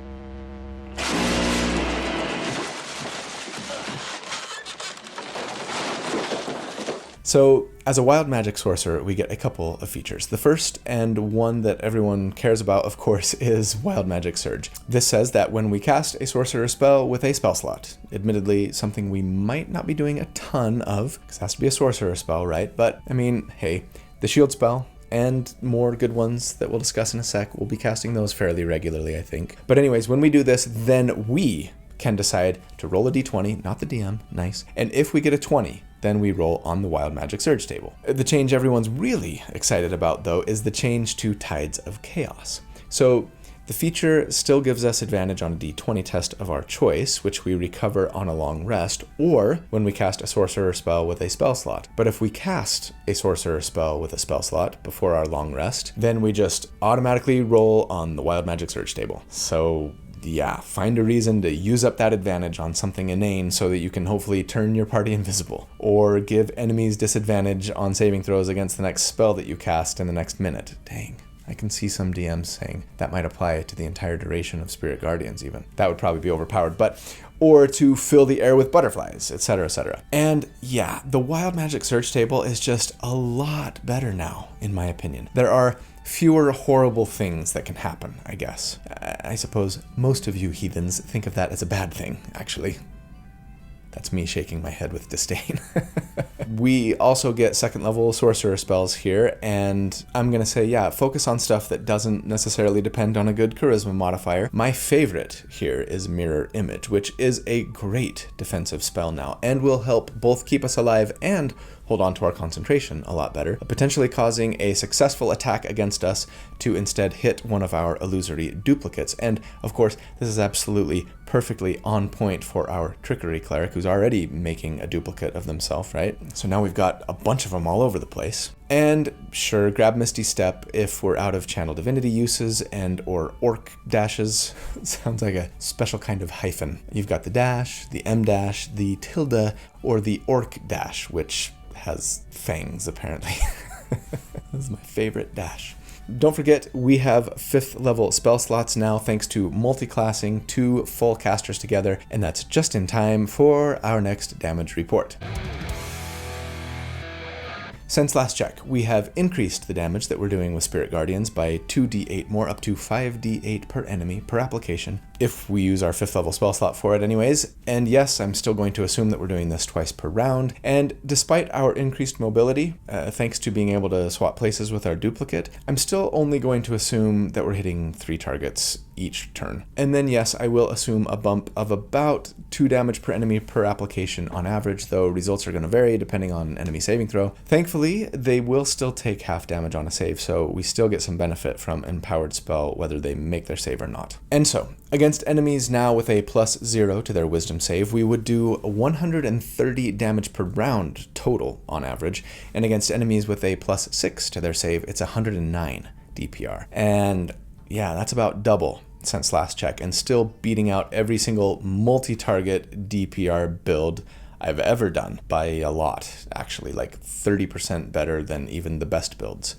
So, as a wild magic sorcerer, we get a couple of features. The first, and one that everyone cares about, of course, is Wild Magic Surge. This says that when we cast a sorcerer spell with a spell slot, admittedly something we might not be doing a ton of, because it has to be a sorcerer spell, right? But, I mean, hey, the shield spell, and more good ones that we'll discuss in a sec, we'll be casting those fairly regularly, I think. But anyways, when we do this, then we can decide to roll a d20, not the DM, nice. And if we get a 20, then we roll on the Wild Magic Surge table. The change everyone's really excited about, though, is the change to Tides of Chaos. So the feature still gives us advantage on a d20 test of our choice, which we recover on a long rest, or when we cast a sorcerer spell with a spell slot. But if we cast a sorcerer spell with a spell slot before our long rest, then we just automatically roll on the Wild Magic Surge table. So yeah, find a reason to use up that advantage on something inane so that you can hopefully turn your party invisible, or give enemies disadvantage on saving throws against the next spell that you cast in the next minute. Dang. I can see some DMs saying that might apply to the entire duration of Spirit Guardians even. That would probably be overpowered, or to fill the air with butterflies, etc., etc. And yeah, the Wild Magic Search table is just a lot better now, in my opinion. There are fewer horrible things that can happen, I guess. I suppose most of you heathens think of that as a bad thing, actually. That's me shaking my head with disdain. We also get second level sorcerer spells here, and I'm gonna say, yeah, focus on stuff that doesn't necessarily depend on a good charisma modifier. My favorite here is Mirror Image, which is a great defensive spell now, and will help both keep us alive and hold on to our concentration a lot better, potentially causing a successful attack against us to instead hit one of our illusory duplicates. And of course, this is absolutely perfectly on point for our Trickery Cleric, who's already making a duplicate of themselves, right? So now we've got a bunch of them all over the place. And sure, grab Misty Step if we're out of Channel Divinity uses and or orc dashes. It sounds like a special kind of hyphen. You've got the dash, the M dash, the tilde, or the orc dash, which has fangs, apparently. This is my favorite dash. Don't forget, we have 5th level spell slots now thanks to multiclassing 2 full casters together, and that's just in time for our next damage report. Since last check, we have increased the damage that we're doing with Spirit Guardians by 2d8 more, up to 5d8 per enemy per application, if we use our 5th level spell slot for it anyways. And yes, I'm still going to assume that we're doing this twice per round. And despite our increased mobility, thanks to being able to swap places with our duplicate, I'm still only going to assume that we're hitting 3 targets each turn. And then yes, I will assume a bump of about 2 damage per enemy per application on average, though results are going to vary depending on enemy saving throw. Thankfully, they will still take half damage on a save, so we still get some benefit from Empowered Spell whether they make their save or not. And so, against enemies now with a +0 to their Wisdom save, we would do 130 damage per round total on average, and against enemies with a +6 to their save, it's 109 DPR. And yeah, that's about double since last check, and still beating out every single multi-target DPR build I've ever done by a lot, actually, like 30% better than even the best builds.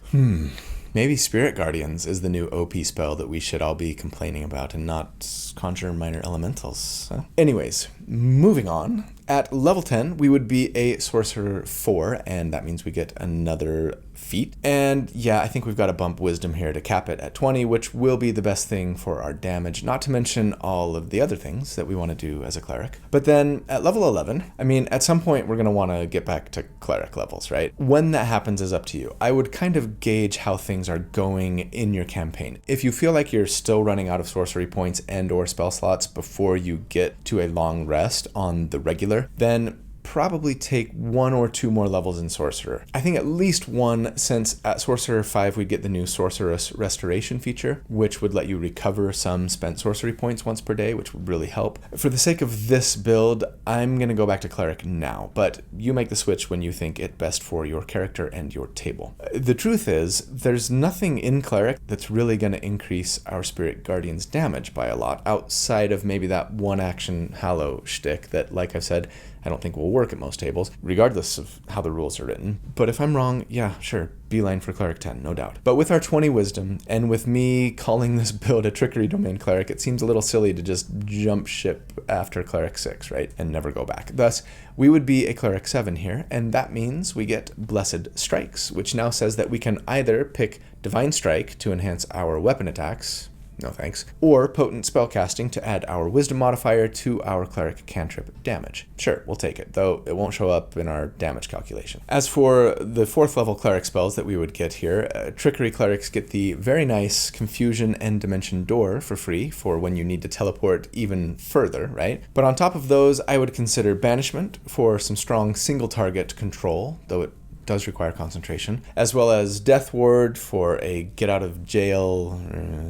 Maybe Spirit Guardians is the new OP spell that we should all be complaining about and not conjure minor elementals. Anyways, moving on. At level 10, we would be a Sorcerer 4, and that means we get another feat. And yeah, I think we've got to bump Wisdom here to cap it at 20, which will be the best thing for our damage, not to mention all of the other things that we want to do as a Cleric. But then at level 11, I mean, at some point we're going to want to get back to Cleric levels, right? When that happens is up to you. I would kind of gauge how things are going in your campaign. If you feel like you're still running out of sorcery points and or spell slots before you get to a long rest on the regular, then probably take 1 or 2 more levels in Sorcerer. I think at least 1, since at Sorcerer 5 we'd get the new Sorceress Restoration feature, which would let you recover some spent sorcery points once per day, which would really help. For the sake of this build, I'm going to go back to Cleric now, but you make the switch when you think it best for your character and your table. The truth is, there's nothing in Cleric that's really going to increase our Spirit Guardian's damage by a lot, outside of maybe that one action Hallow shtick that, like I've said, I don't think will work at most tables, regardless of how the rules are written. But if I'm wrong, yeah, sure, beeline for Cleric 10, no doubt. But with our 20 Wisdom, and with me calling this build a Trickery Domain Cleric, it seems a little silly to just jump ship after Cleric 6, right? And never go back. Thus, we would be a Cleric 7 here, and that means we get Blessed Strikes, which now says that we can either pick Divine Strike to enhance our weapon attacks, no thanks. Or potent spellcasting to add our wisdom modifier to our cleric cantrip damage. Sure, we'll take it, though it won't show up in our damage calculation. As for the 4th level cleric spells that we would get here, Trickery clerics get the very nice Confusion and Dimension Door for free for when you need to teleport even further, right? But on top of those, I would consider Banishment for some strong single target control, though it does require concentration, as well as Death Ward for a get out of jail,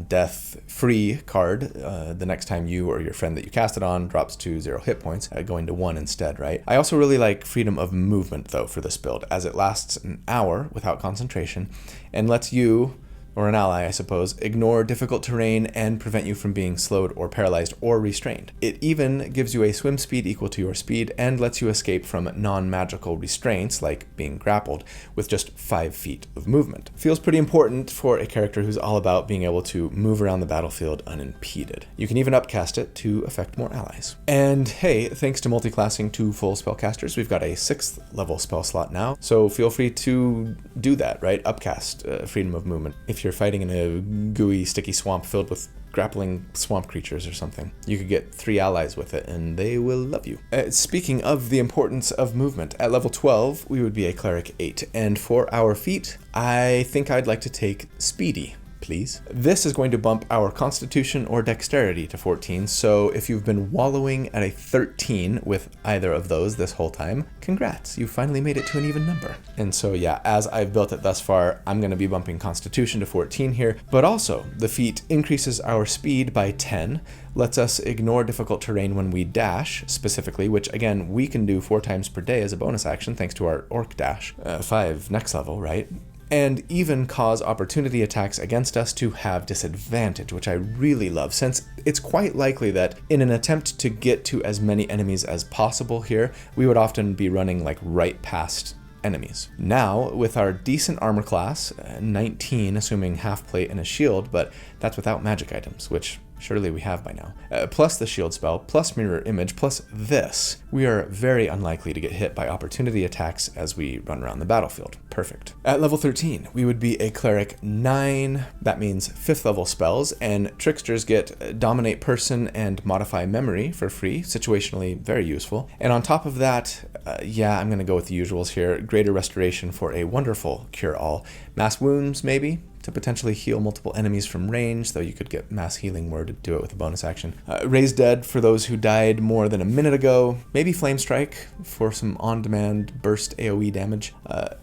death free card the next time you or your friend that you cast it on drops to 0 hit points, going to 1 instead, right? I also really like Freedom of Movement though for this build, as it lasts an hour without concentration and lets you, or an ally, I suppose, ignore difficult terrain and prevent you from being slowed or paralyzed or restrained. It even gives you a swim speed equal to your speed and lets you escape from non-magical restraints, like being grappled, with just 5 feet of movement. Feels pretty important for a character who's all about being able to move around the battlefield unimpeded. You can even upcast it to affect more allies. And hey, thanks to multiclassing 2 full spellcasters, we've got a 6th level spell slot now, so feel free to do that, right? Upcast Freedom of Movement. If you're fighting in a gooey, sticky swamp filled with grappling swamp creatures or something, you could get 3 allies with it and they will love you. Speaking of the importance of movement, at level 12 we would be a cleric 8, and for our feat I think I'd like to take Speedy, please. This is going to bump our Constitution or Dexterity to 14, so if you've been wallowing at a 13 with either of those this whole time, congrats, you finally made it to an even number. And so yeah, as I've built it thus far, I'm going to be bumping Constitution to 14 here, but also the feat increases our speed by 10, lets us ignore difficult terrain when we dash, specifically, which again, we can do 4 times per day as a bonus action thanks to our Orc Dash, 5 next level, right? And even cause opportunity attacks against us to have disadvantage, which I really love, since it's quite likely that in an attempt to get to as many enemies as possible here, we would often be running like right past enemies. Now, with our decent armor class, 19, assuming half plate and a shield, but that's without magic items, which surely we have by now, plus the shield spell, plus mirror image, plus this, we are very unlikely to get hit by opportunity attacks as we run around the battlefield. Perfect. At level 13, we would be a cleric 9, that means 5th level spells, and tricksters get Dominate Person and Modify Memory for free, situationally very useful. And on top of that, I'm gonna go with the usuals here, Greater Restoration for a wonderful cure-all, Mass Wounds maybe, to potentially heal multiple enemies from range, though you could get Mass Healing Word to do it with a bonus action. Raise Dead for those who died more than a minute ago. Maybe Flame Strike for some on-demand burst AoE damage,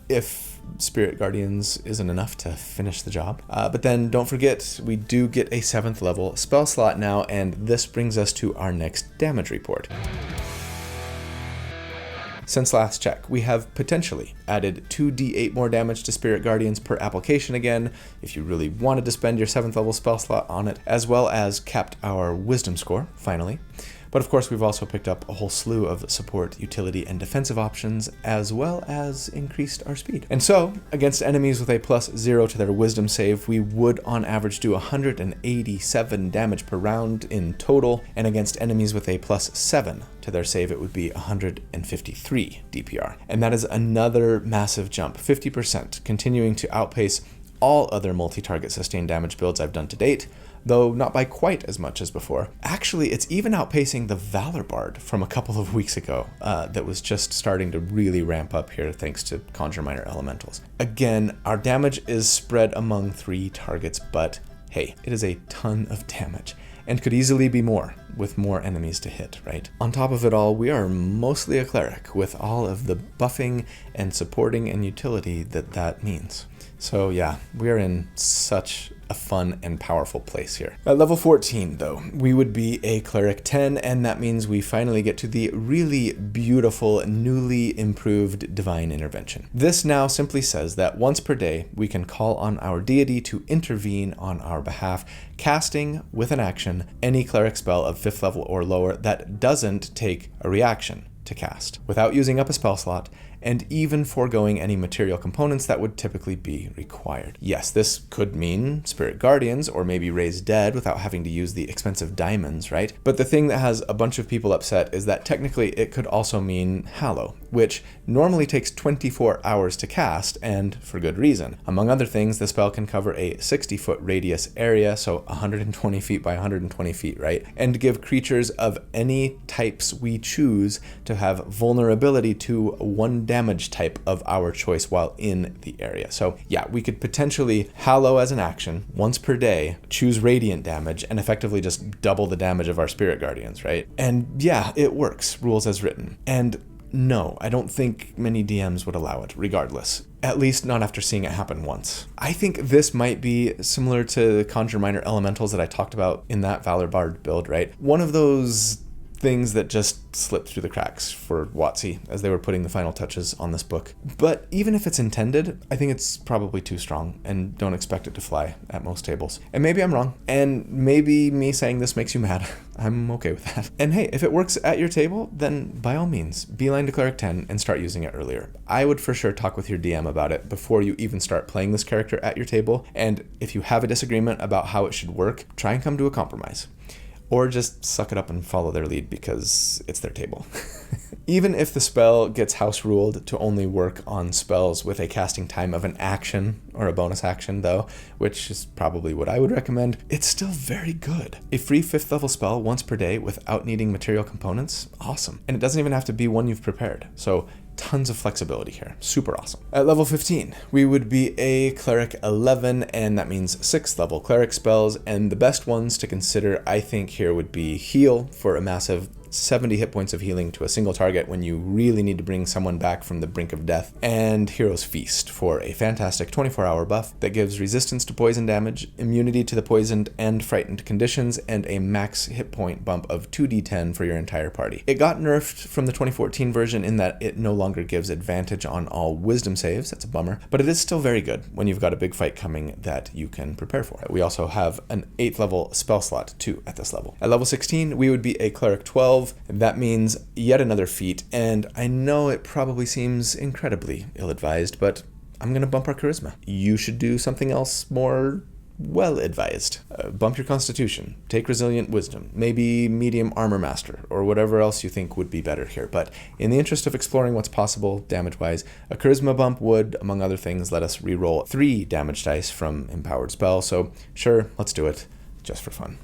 if Spirit Guardians isn't enough to finish the job. But then don't forget, we do get a 7th level spell slot now, and this brings us to our next damage report. Since last check, we have potentially added 2d8 more damage to Spirit Guardians per application again, if you really wanted to spend your 7th level spell slot on it, as well as capped our wisdom score, finally. But of course, we've also picked up a whole slew of support, utility, and defensive options, as well as increased our speed. And so, against enemies with a +0 to their wisdom save, we would on average do 187 damage per round in total, and against enemies with a +7 to their save, it would be 153 DPR. And that is another massive jump, 50%, continuing to outpace all other multi-target sustained damage builds I've done to date, though not by quite as much as before. Actually, it's even outpacing the Valor Bard from a couple of weeks ago that was just starting to really ramp up here thanks to Conjure Minor Elementals. Again, our damage is spread among 3 targets, but hey, it is a ton of damage, and could easily be more with more enemies to hit, right? On top of it all, we are mostly a cleric with all of the buffing and supporting and utility that means. So yeah, we are in such a fun and powerful place here. At level 14 though, we would be a cleric 10, and that means we finally get to the really beautiful, newly improved divine intervention. This now simply says that once per day, we can call on our deity to intervene on our behalf, casting with an action any cleric spell of 5th level or lower that doesn't take a reaction to cast, without using up a spell slot, and even foregoing any material components that would typically be required. Yes, this could mean Spirit Guardians, or maybe Raise Dead without having to use the expensive diamonds, right? But the thing that has a bunch of people upset is that technically it could also mean Hallow, which normally takes 24 hours to cast, and for good reason. Among other things, the spell can cover a 60-foot radius area, so 120 feet by 120 feet, right? And give creatures of any types we choose to have vulnerability to one damage type of our choice while in the area. So yeah, we could potentially Hallow as an action once per day, choose radiant damage, and effectively just double the damage of our Spirit Guardians, right? And yeah, it works, rules as written. And no, I don't think many DMs would allow it, regardless. At least not after seeing it happen once. I think this might be similar to the Conjure Minor Elementals that I talked about in that Valor Bard build, right? One of those things that just slipped through the cracks for WotC as they were putting the final touches on this book. But even if it's intended, I think it's probably too strong, and don't expect it to fly at most tables. And maybe I'm wrong, and maybe me saying this makes you mad. I'm okay with that. And hey, if it works at your table, then by all means, beeline to Cleric 10 and start using it earlier. I would for sure talk with your DM about it before you even start playing this character at your table, and if you have a disagreement about how it should work, try and come to a compromise. Or just suck it up and follow their lead because it's their table. Even if the spell gets house ruled to only work on spells with a casting time of an action or a bonus action though, which is probably what I would recommend, it's still very good. A free 5th level spell once per day without needing material components, awesome. And it doesn't even have to be one you've prepared. So tons of flexibility here. Super awesome. At level 15, we would be a Cleric 11, and that means 6th level Cleric spells, and the best ones to consider, I think, here would be Heal for a massive 70 hit points of healing to a single target when you really need to bring someone back from the brink of death, and Hero's Feast for a fantastic 24-hour buff that gives resistance to poison damage, immunity to the poisoned and frightened conditions, and a max hit point bump of 2d10 for your entire party. It got nerfed from the 2014 version in that it no longer gives advantage on all wisdom saves, that's a bummer, but it is still very good when you've got a big fight coming that you can prepare for. We also have an 8th level spell slot too at this level. At level 16, we would be a Cleric 12. That means yet another feat, and I know it probably seems incredibly ill-advised, but I'm going to bump our charisma. You should do something else more well-advised. Bump your constitution, take resilient wisdom, maybe medium armor master, or whatever else you think would be better here. But in the interest of exploring what's possible damage-wise, a charisma bump would, among other things, let us re-roll 3 damage dice from empowered spell, so sure, let's do it, just for fun.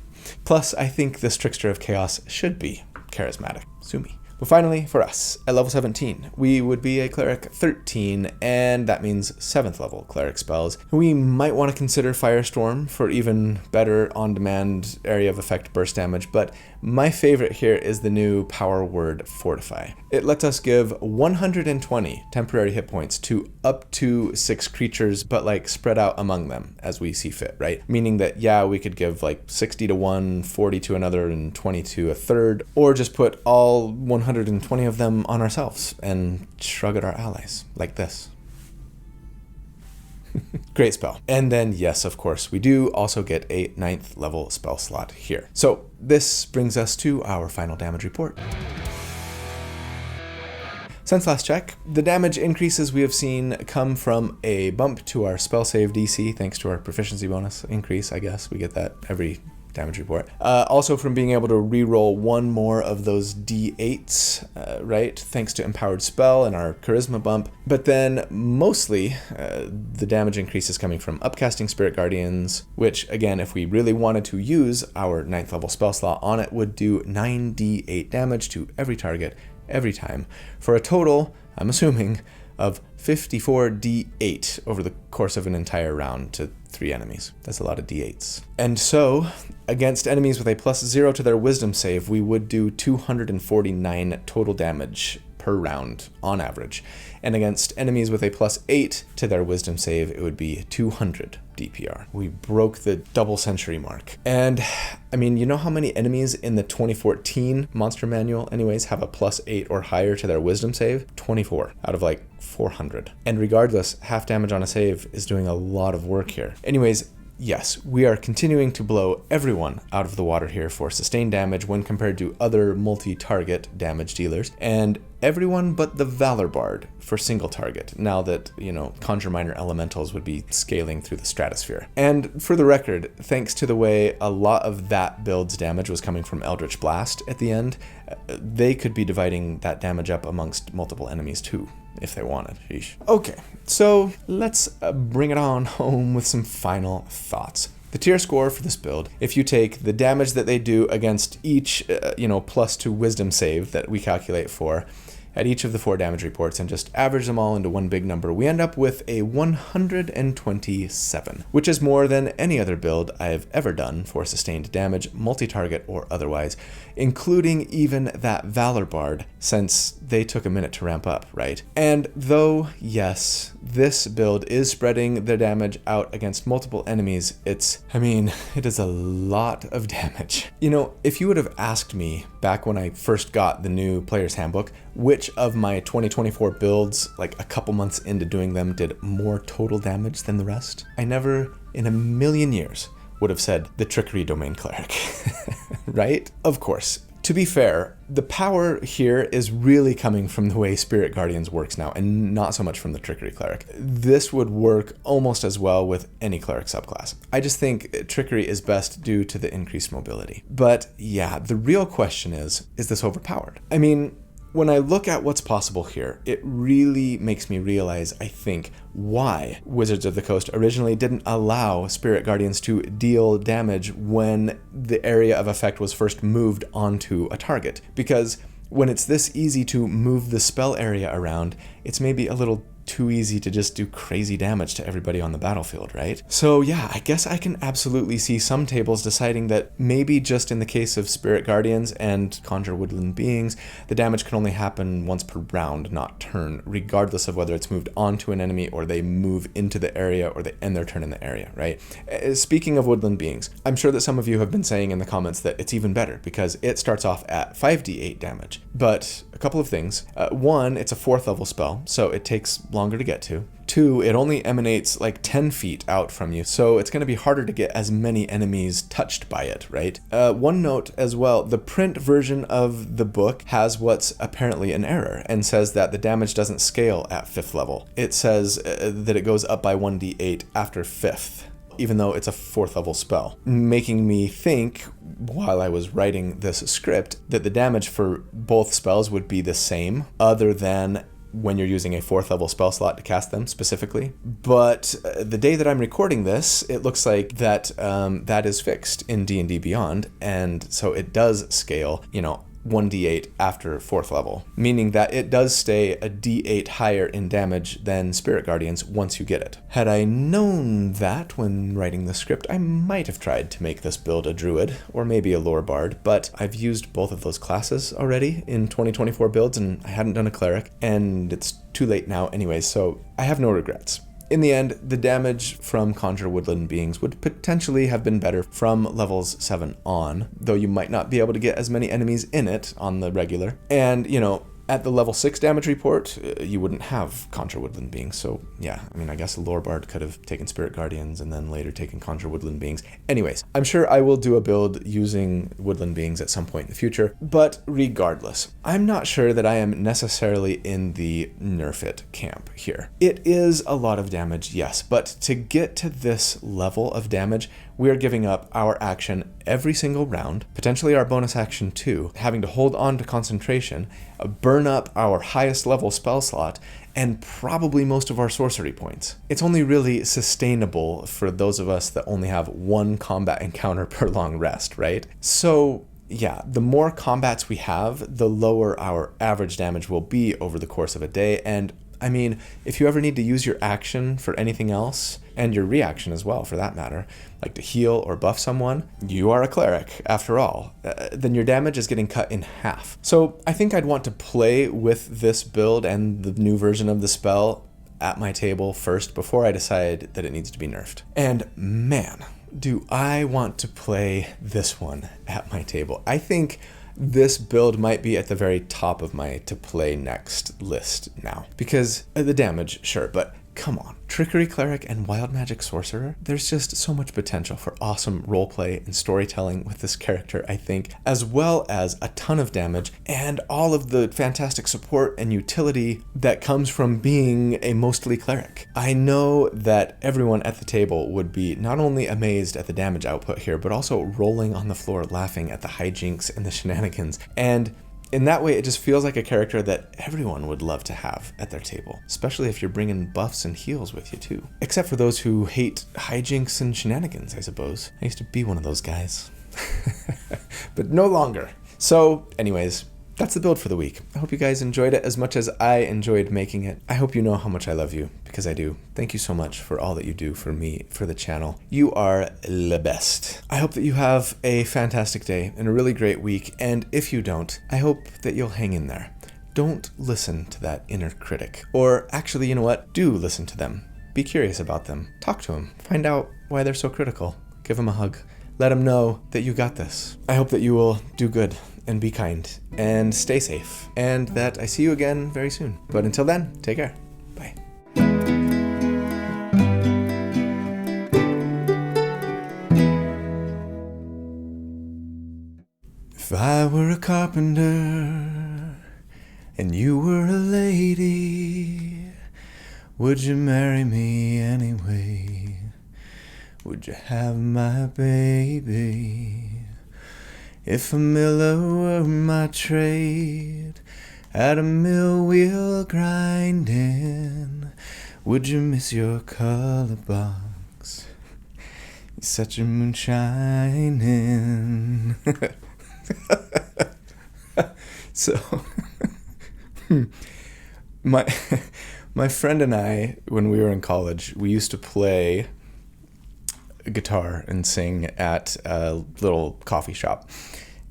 Plus, I think this Trickster of Chaos should be charismatic. Sue me. But finally, for us, at level 17, we would be a Cleric 13, and that means 7th level Cleric spells. We might want to consider Firestorm for even better on-demand area of effect burst damage, but my favorite here is the new power word Fortify. It lets us give 120 temporary hit points to up to 6 creatures, but like spread out among them as we see fit, right? Meaning that, yeah, we could give like 60 to one, 40 to another, and 20 to a third, or just put all 120 of them on ourselves and shrug at our allies, like this. Great spell. And then, yes, of course, we do also get a 9th level spell slot here. So this brings us to our final damage report. Since last check, the damage increases we have seen come from a bump to our spell save DC, thanks to our proficiency bonus increase, I guess. We get that every damage report. Also from being able to reroll one more of those D8s, right? Thanks to Empowered Spell and our Charisma bump. But then mostly the damage increase is coming from upcasting Spirit Guardians, which again, if we really wanted to use our 9th level spell slot on it, would do 9d8 damage to every target every time, for a total, I'm assuming, of 54d8 over the course of an entire round to 3 enemies. That's a lot of d8s. And so, against enemies with a +0 to their wisdom save, we would do 249 total damage per round on average. And against enemies with a +8 to their wisdom save, it would be 200 DPR. We broke the double century mark. And I mean, you know how many enemies in the 2014 monster manual anyways have a +8 or higher to their wisdom save? 24 out of like 400. And regardless, half damage on a save is doing a lot of work here. Anyways, yes, we are continuing to blow everyone out of the water here for sustained damage when compared to other multi-target damage dealers, and everyone but the Valor Bard for single target, now that, Conjure Minor Elementals would be scaling through the stratosphere. And for the record, thanks to the way a lot of that build's damage was coming from Eldritch Blast at the end, they could be dividing that damage up amongst multiple enemies too, if they wanted. Sheesh. Okay, so let's bring it on home with some final thoughts. The tier score for this build, if you take the damage that they do against each, +2 wisdom save that we calculate for at each of the 4 damage reports and just average them all into one big number, we end up with a 127, which is more than any other build I have ever done for sustained damage, multi-target or otherwise, including even that Valor Bard, since they took a minute to ramp up, right? And though, yes, this build is spreading the damage out against multiple enemies, it is a lot of damage. If you would have asked me back when I first got the new Player's Handbook, which of my 2024 builds, like a couple months into doing them, did more total damage than the rest, I never in a million years would have said the Trickery Domain Cleric, right? Of course. To be fair, the power here is really coming from the way Spirit Guardians works now, and not so much from the Trickery Cleric. This would work almost as well with any Cleric subclass. I just think Trickery is best due to the increased mobility. But yeah, the real question is this overpowered? When I look at what's possible here, it really makes me realize, I think, why Wizards of the Coast originally didn't allow Spirit Guardians to deal damage when the area of effect was first moved onto a target. Because when it's this easy to move the spell area around, it's maybe a little too easy to just do crazy damage to everybody on the battlefield, right? So yeah, I guess I can absolutely see some tables deciding that maybe just in the case of Spirit Guardians and Conjure Woodland Beings, the damage can only happen once per round, not turn, regardless of whether it's moved onto an enemy or they move into the area or they end their turn in the area, right? Speaking of Woodland Beings, I'm sure that some of you have been saying in the comments that it's even better because it starts off at 5d8 damage. But a couple of things. One, it's a 4th level spell, so it takes longer to get to. 2, it only emanates like 10 feet out from you, so it's going to be harder to get as many enemies touched by it, right? One note as well, the print version of the book has what's apparently an error and says that the damage doesn't scale at 5th level. It says that it goes up by 1d8 after 5th. Even though it's a 4th level spell, making me think, while I was writing this script, that the damage for both spells would be the same, other than when you're using a 4th level spell slot to cast them specifically. But the day that I'm recording this, it looks like that that is fixed in D&D Beyond, and so it does scale, 1d8 after 4th level, meaning that it does stay a d8 higher in damage than Spirit Guardians once you get it. Had I known that when writing the script, I might have tried to make this build a druid or maybe a lore bard, but I've used both of those classes already in 2024 builds and I hadn't done a cleric, and it's too late now anyways, so I have no regrets. In the end, the damage from Conjure Woodland Beings would potentially have been better from levels 7 on, though you might not be able to get as many enemies in it on the regular. And, at the level 6 damage report, you wouldn't have Conjure Woodland Beings, so yeah, I guess the Lore Bard could have taken Spirit Guardians and then later taken Conjure Woodland Beings. Anyways, I'm sure I will do a build using Woodland Beings at some point in the future, but regardless, I'm not sure that I am necessarily in the nerf it camp here. It is a lot of damage, yes, but to get to this level of damage, we are giving up our action every single round, potentially our bonus action too, having to hold on to concentration, burn up our highest level spell slot, and probably most of our sorcery points. It's only really sustainable for those of us that only have one combat encounter per long rest, right? So yeah, the more combats we have, the lower our average damage will be over the course of a day, and if you ever need to use your action for anything else, and your reaction as well for that matter, like to heal or buff someone, you are a cleric after all, then your damage is getting cut in half. So I think I'd want to play with this build and the new version of the spell at my table first before I decide that it needs to be nerfed. And man, do I want to play this one at my table. I think this build might be at the very top of my to play next list now. Because the damage, sure, but come on. Trickery Cleric and Wild Magic Sorcerer, there's just so much potential for awesome roleplay and storytelling with this character, I think, as well as a ton of damage and all of the fantastic support and utility that comes from being a mostly cleric. I know that everyone at the table would be not only amazed at the damage output here, but also rolling on the floor laughing at the hijinks and the shenanigans. And in that way, it just feels like a character that everyone would love to have at their table, especially if you're bringing buffs and heals with you too. Except for those who hate hijinks and shenanigans, I suppose. I used to be one of those guys. But no longer. So, anyways, that's the build for the week. I hope you guys enjoyed it as much as I enjoyed making it. I hope you know how much I love you, because I do. Thank you so much for all that you do for me, for the channel. You are the best. I hope that you have a fantastic day and a really great week, and if you don't, I hope that you'll hang in there. Don't listen to that inner critic. Or actually, you know what? Do listen to them. Be curious about them. Talk to them. Find out why they're so critical. Give them a hug. Let them know that you got this. I hope that you will do good and be kind and stay safe, and that I see you again very soon. But until then, take care. Bye. If I were a carpenter and you were a lady, would you marry me anyway? Would you have my baby? If a miller were my trade, at a mill wheel grinding, would you miss your color box? You're such a moonshining. So, my friend and I, when we were in college, we used to play guitar and sing at a little coffee shop,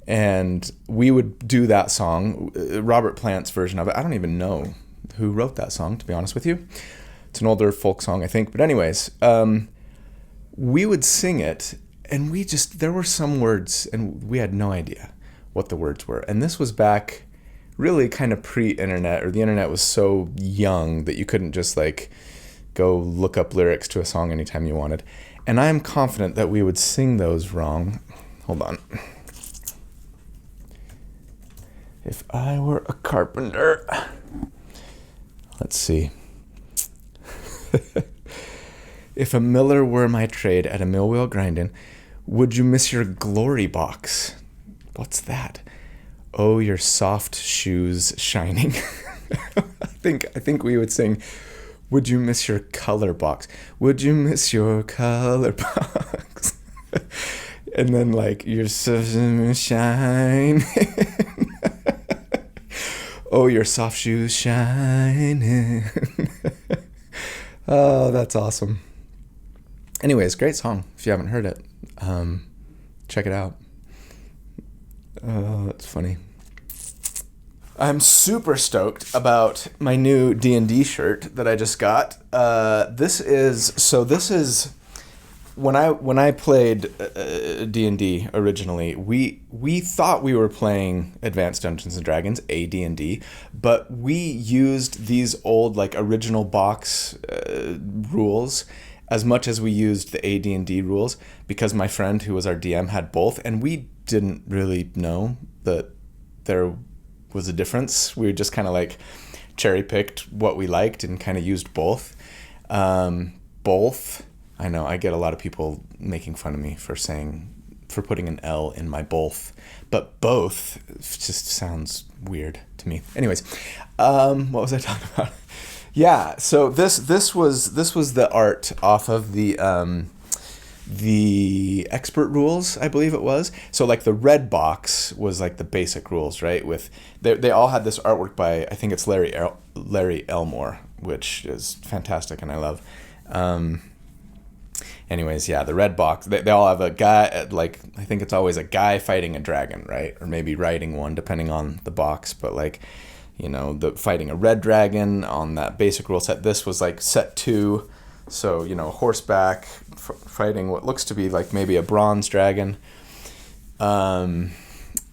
and we would do that song, Robert Plant's version of it. I don't even know who wrote that song, to be honest with you. It's an older folk song, I think, but anyways, we would sing it, and there were some words and we had no idea what the words were. And this was back really kind of pre-internet, or the internet was so young that you couldn't just like go look up lyrics to a song anytime you wanted. And I am confident that we would sing those wrong. Hold on. If I were a carpenter. Let's see. If a miller were my trade, at a mill wheel grinding, would you miss your glory box? What's that? Oh, your soft shoes shining. I think we would sing, would you miss your color box? Would you miss your color box? And then like, your shine. Oh, your soft shoes shining. Oh, that's awesome. Anyways, great song. If you haven't heard it, check it out. Oh, that's funny. I'm super stoked about my new D&D shirt that I just got. This is when I played D&D originally, we thought we were playing Advanced Dungeons and Dragons, AD&D, but we used these old like original box rules as much as we used the AD&D rules, because my friend who was our DM had both, and we didn't really know that there was a difference. We just kind of like cherry picked what we liked and kind of used both. Both. I know I get a lot of people making fun of me for putting an L in my both, but both just sounds weird to me. Anyways, what was I talking about? Yeah, so this was the art off of the expert rules, I believe it was. So like the red box was like the basic rules, right? With they all had this artwork by, I think it's Larry Elmore, which is fantastic and I love. Anyways, yeah, the red box, they all have a guy, like, I think it's always a guy fighting a dragon, right? Or maybe riding one, depending on the box. But like, you know, fighting a red dragon on that basic rule set. This was like set 2. So, you know, horseback fighting what looks to be like maybe a bronze dragon. And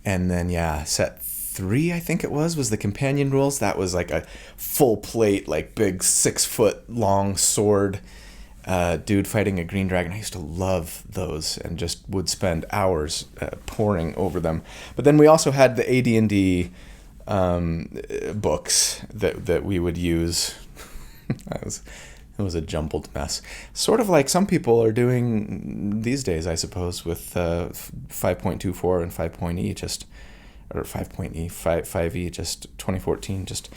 then, yeah, set 3, I think it was the companion rules. That was like a full plate, like big 6-foot long sword dude fighting a green dragon. I used to love those and just would spend hours poring over them. But then we also had the AD&D books that we would use. It was a jumbled mess. Sort of like some people are doing these days, I suppose, with 5.24 and 5.E, or 5.E, 5E, just 2014, just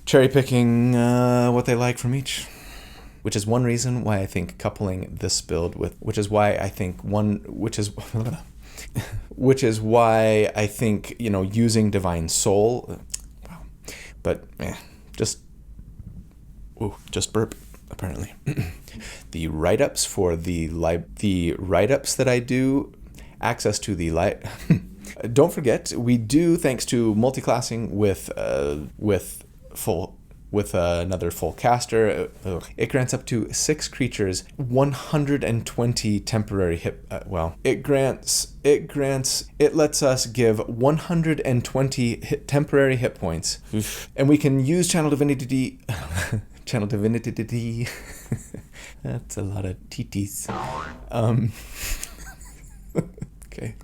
cherry picking what they like from each. Which is one reason why I think coupling this build with, which is why I think, using Divine Soul, just burp, apparently. The write-ups for the write-ups that I do, access to the don't forget, we do, thanks to multiclassing with another full caster, it grants up to 6 creatures 120 temporary hit. It lets us give 120 temporary hit points, and we can use Channel Divinity. Channel Divinity. That's a lot of TTs. Okay.